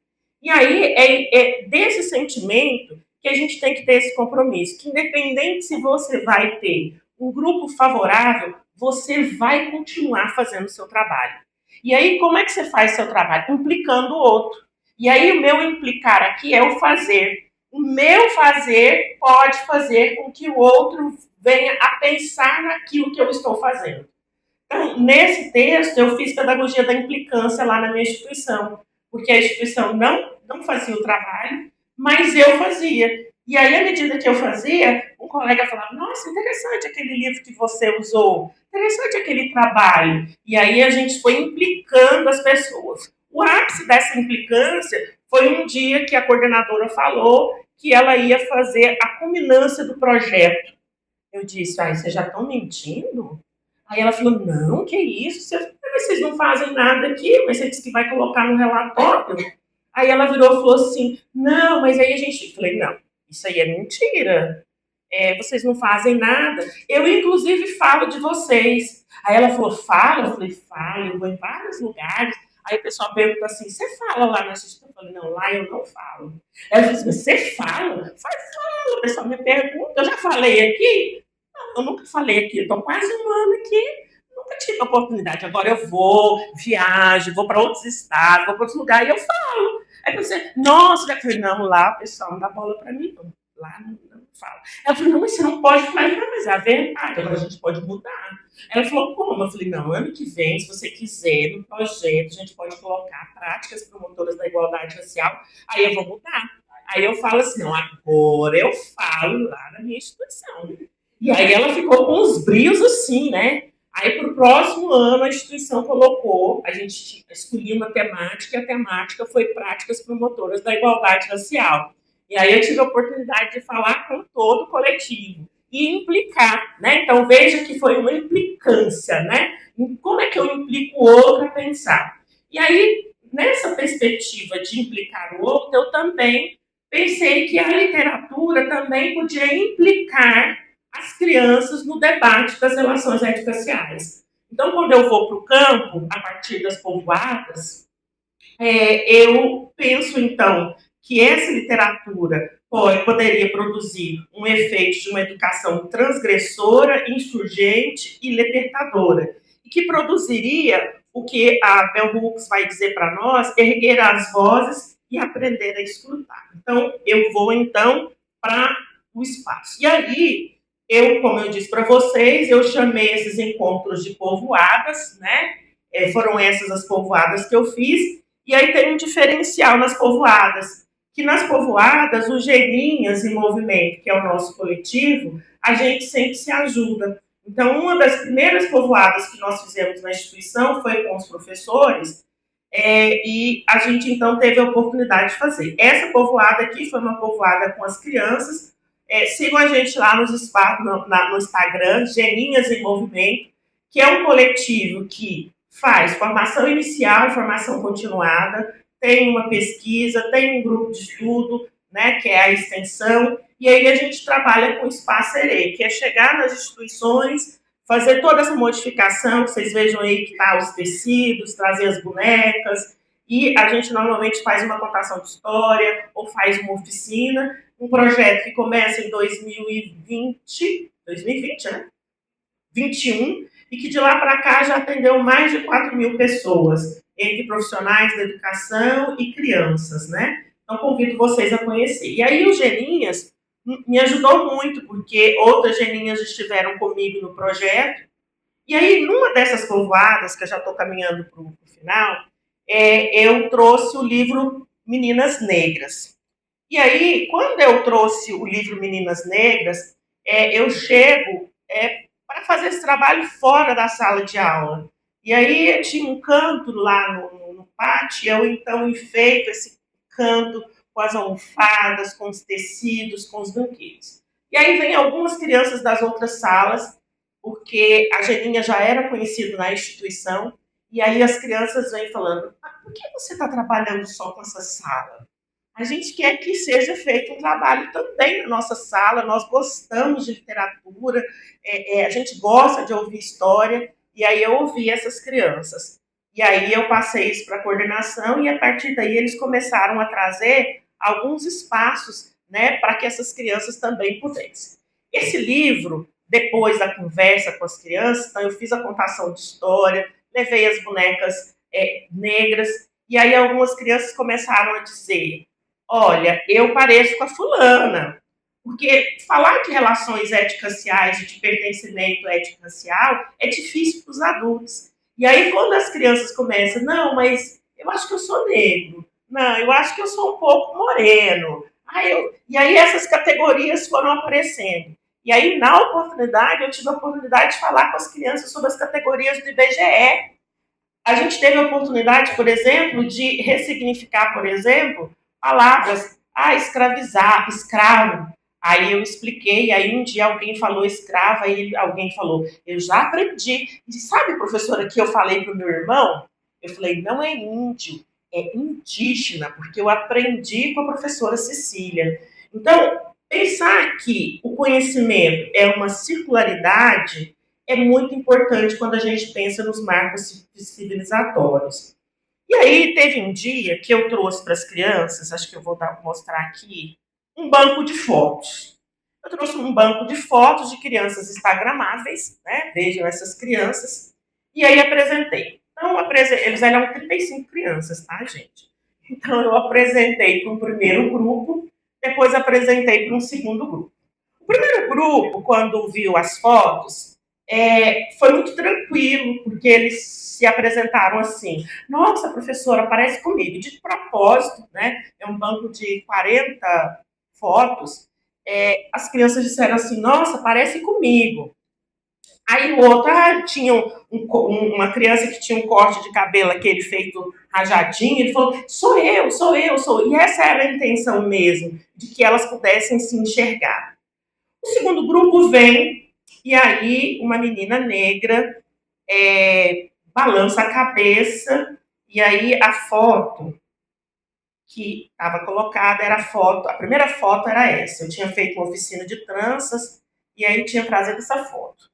E aí, é desse sentimento que a gente tem que ter esse compromisso, que independente se você vai ter um grupo favorável, você vai continuar fazendo o seu trabalho. E aí, como é que você faz seu trabalho? Implicando o outro. E aí, o meu implicar aqui é o fazer. O meu fazer pode fazer com que o outro venha a pensar naquilo que eu estou fazendo. Então, nesse texto, eu fiz pedagogia da implicância lá na minha instituição, porque a instituição não fazia o trabalho, mas eu fazia. E aí, à medida que eu fazia, um colega falava, nossa, interessante aquele livro que você usou, interessante aquele trabalho. E aí a gente foi implicando as pessoas. O ápice dessa implicância foi um dia que a coordenadora falou que ela ia fazer a culminância do projeto. Eu disse, vocês já estão mentindo? Aí ela falou, não, que isso? Vocês não fazem nada aqui, mas você disse que vai colocar no relatório. Aí ela virou e falou assim, não, mas aí a gente... Eu falei, não, isso aí é mentira. Vocês não fazem nada. Eu, inclusive, falo de vocês. Aí ela falou, fala? Eu falei, fala, eu vou em vários lugares. Aí o pessoal pergunta assim, você fala lá na instituição? Eu falei, não, lá eu não falo. Ela falou assim, você fala? Fala. O pessoal me pergunta, eu já falei aqui? Não, eu nunca falei aqui, eu estou quase um ano aqui, nunca tive a oportunidade. Agora eu vou, viajo, vou para outros estados, vou para outros lugares e eu falo. Aí você, nossa, já falei, não, lá o pessoal não dá bola para mim, não. Lá não fala. Ela falou, não, mas você não pode falar, não, mas é a verdade, agora a gente pode mudar. Ela falou, como? Eu falei, não, ano que vem, se você quiser, no projeto, a gente pode colocar práticas promotoras da igualdade racial, aí eu vou mudar. Aí eu falo assim, não, agora eu falo lá na minha instituição. E aí ela ficou com os brios assim, né? Aí para o próximo ano a instituição colocou, a gente escolheu uma temática, e a temática foi práticas promotoras da igualdade racial. E aí eu tive a oportunidade de falar com todo o coletivo e implicar, né? Então veja que foi uma implicância, né? Como é que eu implico o outro a pensar? E aí, nessa perspectiva de implicar o outro, eu também pensei que a literatura também podia implicar as crianças no debate das relações étnico-raciais. Então, quando eu vou para o campo, a partir das povoadas, eu penso, então, que essa literatura poderia produzir um efeito de uma educação transgressora, insurgente e libertadora, e que produziria o que a Bell Hooks vai dizer para nós, erguer as vozes e aprender a escutar. Então, eu vou, então, para o espaço. E aí, como eu disse para vocês, eu chamei esses encontros de povoadas, né? Foram essas as povoadas que eu fiz, e aí tem um diferencial nas povoadas, que nas povoadas, os Geninhas em Movimento, que é o nosso coletivo, a gente sempre se ajuda. Então, uma das primeiras povoadas que nós fizemos na instituição foi com os professores, e a gente, então, teve a oportunidade de fazer. Essa povoada aqui foi uma povoada com as crianças. Sigam a gente lá no Instagram, Geninhas em Movimento, que é um coletivo que faz formação inicial e formação continuada, tem uma pesquisa, tem um grupo de estudo, né, que é a extensão, e aí a gente trabalha com o Espaço ERE, que é chegar nas instituições, fazer toda essa modificação, que vocês vejam aí que tá os tecidos, trazer as bonecas, e a gente normalmente faz uma contação de história, ou faz uma oficina, um projeto que começa em 2020, né? 21, e que de lá para cá já atendeu mais de 4.000 pessoas, entre profissionais da educação e crianças, né? Então, convido vocês a conhecer. E aí, o Geninhas me ajudou muito, porque outras Geninhas estiveram comigo no projeto. E aí, numa dessas povoadas, que eu já estou caminhando para o final, eu trouxe o livro Meninas Negras. E aí, quando eu trouxe o livro Meninas Negras, eu chego para fazer esse trabalho fora da sala de aula. E aí tinha um canto lá no pátio, eu então enfeito esse canto com as almofadas, com os tecidos, com os brinquedos. E aí vem algumas crianças das outras salas, porque a Geninha já era conhecida na instituição, e aí as crianças vêm falando, por que você está trabalhando só com essa sala? A gente quer que seja feito um trabalho também na nossa sala, nós gostamos de literatura, a gente gosta de ouvir história, e aí eu ouvi essas crianças. E aí eu passei isso para a coordenação, e a partir daí eles começaram a trazer alguns espaços, né, para que essas crianças também pudessem. Esse livro, depois da conversa com as crianças, então eu fiz a contação de história, levei as bonecas negras, e aí algumas crianças começaram a dizer, olha, eu pareço com a fulana. Porque falar de relações étnico-raciais e de pertencimento étnico-racial é difícil para os adultos. E aí, quando as crianças começam, não, mas eu acho que eu sou negro. Não, eu acho que eu sou um pouco moreno. E aí essas categorias foram aparecendo. E aí, na oportunidade, eu tive a oportunidade de falar com as crianças sobre as categorias do IBGE. A gente teve a oportunidade, por exemplo, de ressignificar, por exemplo, palavras. Escravizar, escravo. Aí eu expliquei, aí um dia alguém falou escravo, aí alguém falou, eu já aprendi. E sabe, professora, que eu falei para o meu irmão? Eu falei, não é índio, é indígena, porque eu aprendi com a professora Cecília. Então, pensar que o conhecimento é uma circularidade é muito importante quando a gente pensa nos marcos civilizatórios. E aí teve um dia que eu trouxe para as crianças, acho que eu vou mostrar aqui, um banco de fotos. Eu trouxe um banco de fotos de crianças instagramáveis, né? Vejam essas crianças. E aí apresentei. Então, eles eram 35 crianças, tá, gente? Então, eu apresentei para um primeiro grupo, depois apresentei para um segundo grupo. O primeiro grupo, quando viu as fotos, foi muito tranquilo, porque eles se apresentaram assim, nossa, professora, parece comigo. De propósito, né? É um banco de 40 fotos. As crianças disseram assim, nossa, parece comigo. Aí o outro, tinha uma criança que tinha um corte de cabelo, aquele feito rajadinho, ele falou, sou eu. E essa era a intenção mesmo, de que elas pudessem se enxergar. O segundo grupo vem, e aí uma menina negra balança a cabeça, e aí a foto que estava colocada era a primeira foto era essa. Eu tinha feito uma oficina de tranças, e aí tinha trazido essa foto.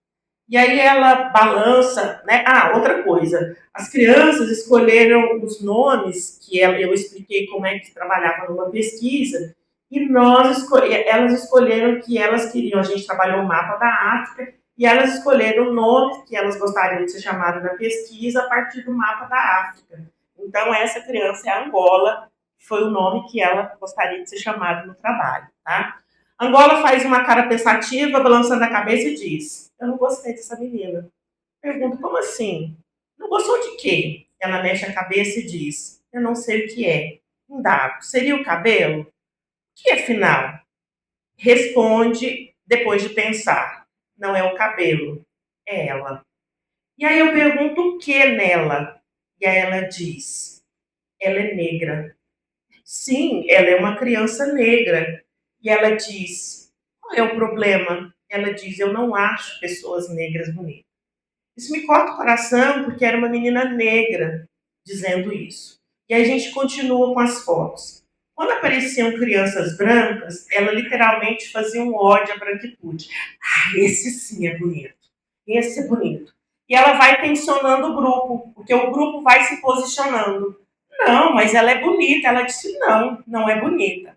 E aí ela balança, né? Outra coisa, as crianças escolheram os nomes, que eu expliquei como é que trabalhava numa pesquisa, e elas escolheram que elas queriam, a gente trabalhou o mapa da África, e elas escolheram o nome que elas gostariam de ser chamadas na pesquisa a partir do mapa da África. Então, essa criança é a Angola, que foi o nome que ela gostaria de ser chamada no trabalho, tá? Angola faz uma cara pensativa, balançando a cabeça e diz, eu não gostei dessa menina. Pergunto, como assim? Não gostou de quê? Ela mexe a cabeça e diz, eu não sei o que é. Indago, seria o cabelo? O que afinal? Responde depois de pensar, não é o cabelo, é ela. E aí eu pergunto o que nela? E aí ela diz, ela é negra. Sim, ela é uma criança negra. E ela diz, qual é o problema? Ela diz, eu não acho pessoas negras bonitas. Isso me corta o coração, porque era uma menina negra dizendo isso. E aí a gente continua com as fotos. Quando apareciam crianças brancas, ela literalmente fazia um ódio à branquitude. Esse sim é bonito. Esse é bonito. E ela vai tensionando o grupo, porque o grupo vai se posicionando. Não, mas ela é bonita. Ela disse, não, não é bonita.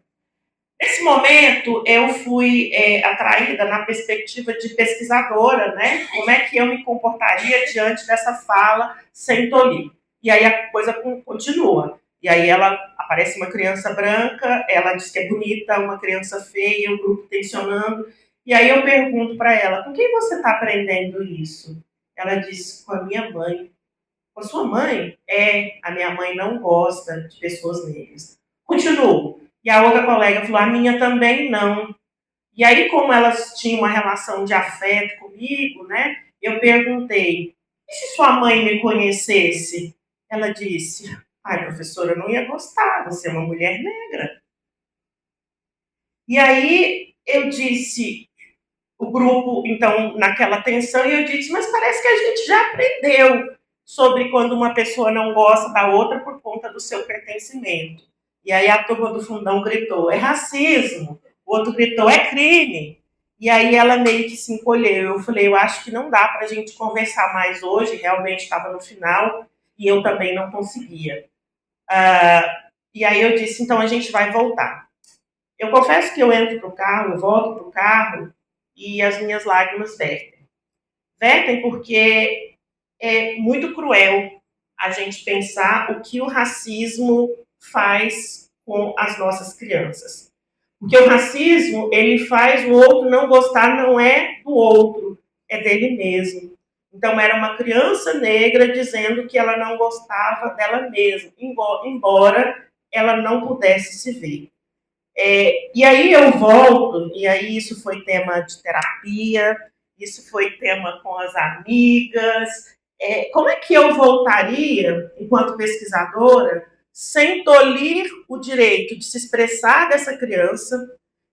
Nesse momento, eu fui atraída na perspectiva de pesquisadora, né? Como é que eu me comportaria diante dessa fala sem tolir? E aí a coisa continua. E aí aparece uma criança branca, ela diz que é bonita, uma criança feia, o grupo tensionando. E aí eu pergunto para ela, com quem você está aprendendo isso? Ela diz, com a minha mãe. Com a sua mãe? A minha mãe não gosta de pessoas negras. Continuo. E a outra colega falou, a minha também não. E aí, como elas tinham uma relação de afeto comigo, né, eu perguntei, e se sua mãe me conhecesse? Ela disse, ai, professora, eu não ia gostar, você é uma mulher negra. E aí eu disse, o grupo, então, naquela tensão, e eu disse, mas parece que a gente já aprendeu sobre quando uma pessoa não gosta da outra por conta do seu pertencimento. E aí a turma do fundão gritou, é racismo. O outro gritou, é crime. E aí ela meio que se encolheu. Eu falei, eu acho que não dá para a gente conversar mais hoje, realmente estava no final, e eu também não conseguia. E aí eu disse, então a gente vai voltar. Eu confesso que eu entro pro carro, eu volto pro carro, e as minhas lágrimas vertem. Vertem porque é muito cruel a gente pensar o que o racismo faz com as nossas crianças. Porque o racismo, ele faz o outro não gostar, não é do outro, é dele mesmo. Então, era uma criança negra dizendo que ela não gostava dela mesma, embora ela não pudesse se ver. E aí eu volto, e aí isso foi tema de terapia, isso foi tema com as amigas. Como é que eu voltaria, enquanto pesquisadora, sem tolir o direito de se expressar dessa criança,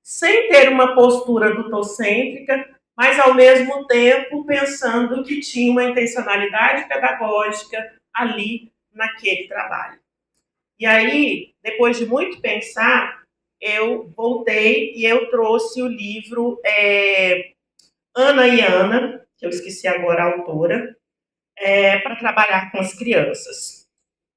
sem ter uma postura adultocêntrica, mas ao mesmo tempo pensando que tinha uma intencionalidade pedagógica ali naquele trabalho. E aí, depois de muito pensar, eu voltei e eu trouxe o livro Ana e Ana, que eu esqueci agora a autora, para trabalhar com as crianças.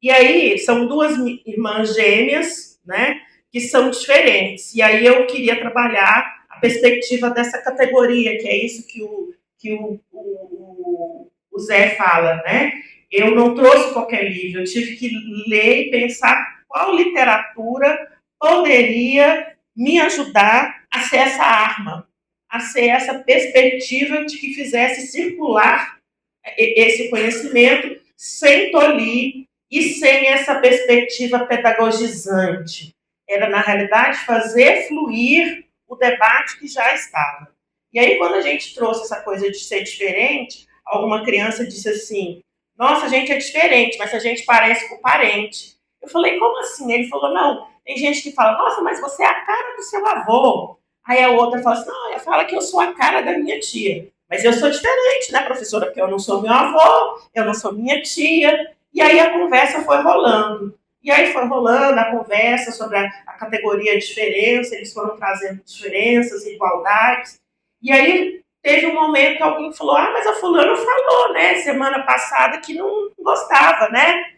E aí, são duas irmãs gêmeas, né, que são diferentes. E aí eu queria trabalhar a perspectiva dessa categoria, que é isso que o Zé fala, né? Eu não trouxe qualquer livro, eu tive que ler e pensar qual literatura poderia me ajudar a ser essa arma, a ser essa perspectiva de que fizesse circular esse conhecimento sem tolir e sem essa perspectiva pedagogizante. Era, na realidade, fazer fluir o debate que já estava. E aí, quando a gente trouxe essa coisa de ser diferente, alguma criança disse assim, nossa, a gente é diferente, mas a gente parece com o parente. Eu falei, como assim? Ele falou, não, tem gente que fala, nossa, mas você é a cara do seu avô. Aí a outra fala assim, não, ela fala que eu sou a cara da minha tia. Mas eu sou diferente, né, professora? Porque eu não sou meu avô, eu não sou minha tia. E aí a conversa foi rolando. E aí foi rolando a conversa sobre a categoria diferença, eles foram trazendo diferenças, igualdades. E aí teve um momento que alguém falou, ah, mas a fulana falou, né, semana passada que não gostava, né?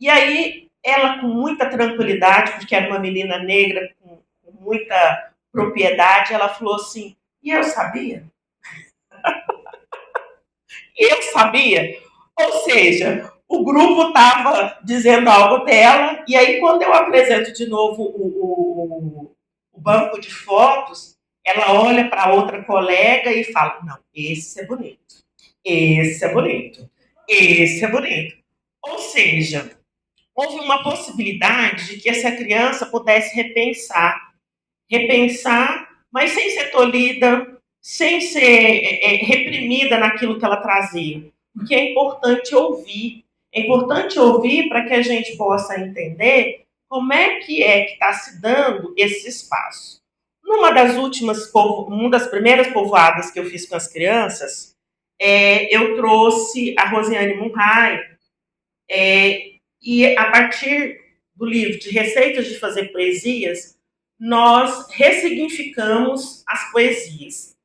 E aí ela com muita tranquilidade, porque era uma menina negra com muita propriedade, ela falou assim, e eu sabia? Eu sabia? Ou seja, o grupo estava dizendo algo dela, e aí quando eu apresento de novo o banco de fotos, ela olha para outra colega e fala, não, esse é bonito, esse é bonito, esse é bonito. Ou seja, houve uma possibilidade de que essa criança pudesse repensar, mas sem ser tolhida, sem ser reprimida naquilo que ela trazia. Porque é importante ouvir para que a gente possa entender como é que está se dando esse espaço. Uma das primeiras povoadas que eu fiz com as crianças, eu trouxe a Rosiane Munhai, e a partir do livro de Receitas de Fazer Poesias, nós ressignificamos as poesias.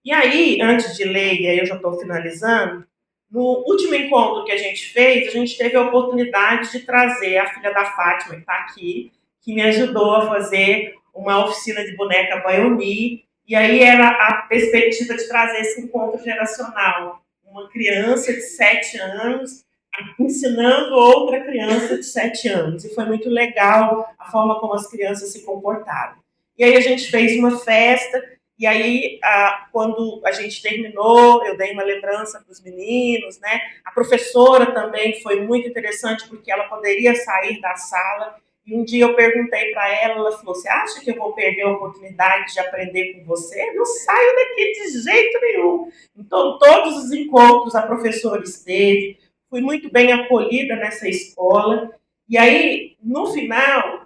E aí, antes de ler, e aí eu já estou finalizando, no último encontro que a gente fez, a gente teve a oportunidade de trazer a filha da Fátima, que está aqui, que me ajudou a fazer uma oficina de boneca Bayomi, e aí era a perspectiva de trazer esse encontro geracional. Uma criança de 7 anos ensinando outra criança de 7 anos. E foi muito legal a forma como as crianças se comportaram. E aí a gente fez uma festa, e aí quando a gente terminou, eu dei uma lembrança para os meninos, né? A professora também foi muito interessante, porque ela poderia sair da sala, E um dia eu perguntei para ela, ela falou, você acha que eu vou perder a oportunidade de aprender com você? Não saio daqui de jeito nenhum. Então, todos os encontros a professora esteve, fui muito bem acolhida nessa escola. E aí, no final,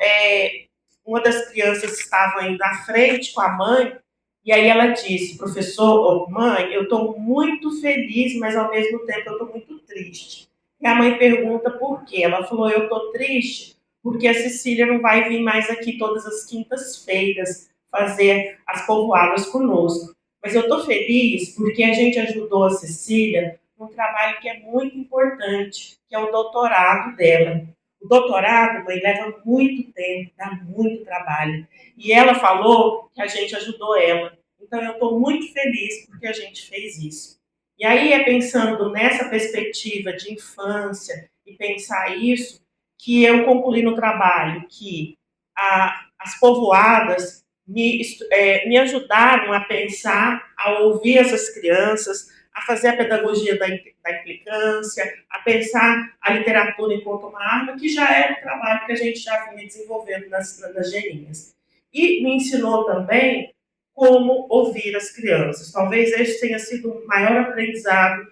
uma das crianças estava indo à frente com a mãe, e aí ela disse, professor, mãe, eu estou muito feliz, mas ao mesmo tempo eu estou muito triste. E a mãe pergunta por quê. Ela falou, eu estou triste porque a Cecília não vai vir mais aqui todas as quintas-feiras fazer as povoadas conosco. Mas eu estou feliz porque a gente ajudou a Cecília num trabalho que é muito importante, que é o doutorado dela. O doutorado, mãe, leva muito tempo, dá muito trabalho. E ela falou que a gente ajudou ela. Então, eu estou muito feliz porque a gente fez isso. E aí, pensando nessa perspectiva de infância e pensar isso, que eu concluí no trabalho que as povoadas me ajudaram a pensar, a ouvir essas crianças, a fazer a pedagogia da implicância, a pensar a literatura enquanto uma arma, que já era um trabalho que a gente já vinha desenvolvendo nas geninhas. E me ensinou também como ouvir as crianças. Talvez esse tenha sido o maior aprendizado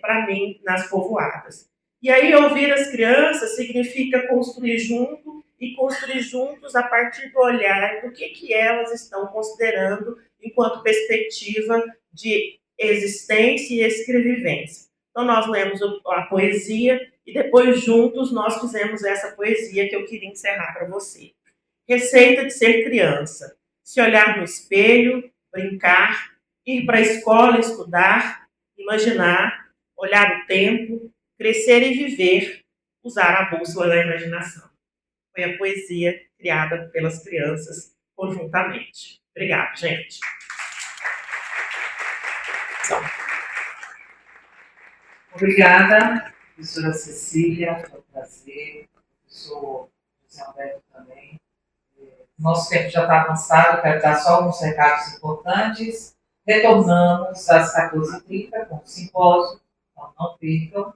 para mim nas povoadas. E aí, ouvir as crianças significa construir junto e construir juntos a partir do olhar do que elas estão considerando enquanto perspectiva de existência e escrevivência. Então, nós lemos a poesia e depois, juntos, nós fizemos essa poesia que eu queria encerrar para você. Receita de ser criança. Se olhar no espelho, brincar, ir para a escola estudar, imaginar, olhar o tempo, crescer e viver, usar a bússola da imaginação. Foi a poesia criada pelas crianças conjuntamente. Obrigada, gente. Obrigada, professora Cecília, foi um prazer, professor José Alberto também. Nosso tempo já está avançado, quero dar só alguns recados importantes. Retornamos às 14h30 com o simpósio, então não percam.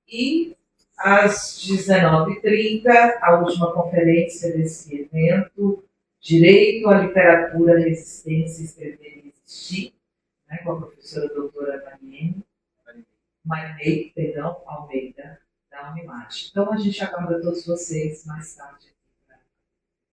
E às 19h30, a última conferência desse evento, Direito à Literatura, Resistência, Escrever e Existir, né, com a professora doutora Marinei Almeida, da Unimate. Então, a gente aguarda todos vocês mais tarde.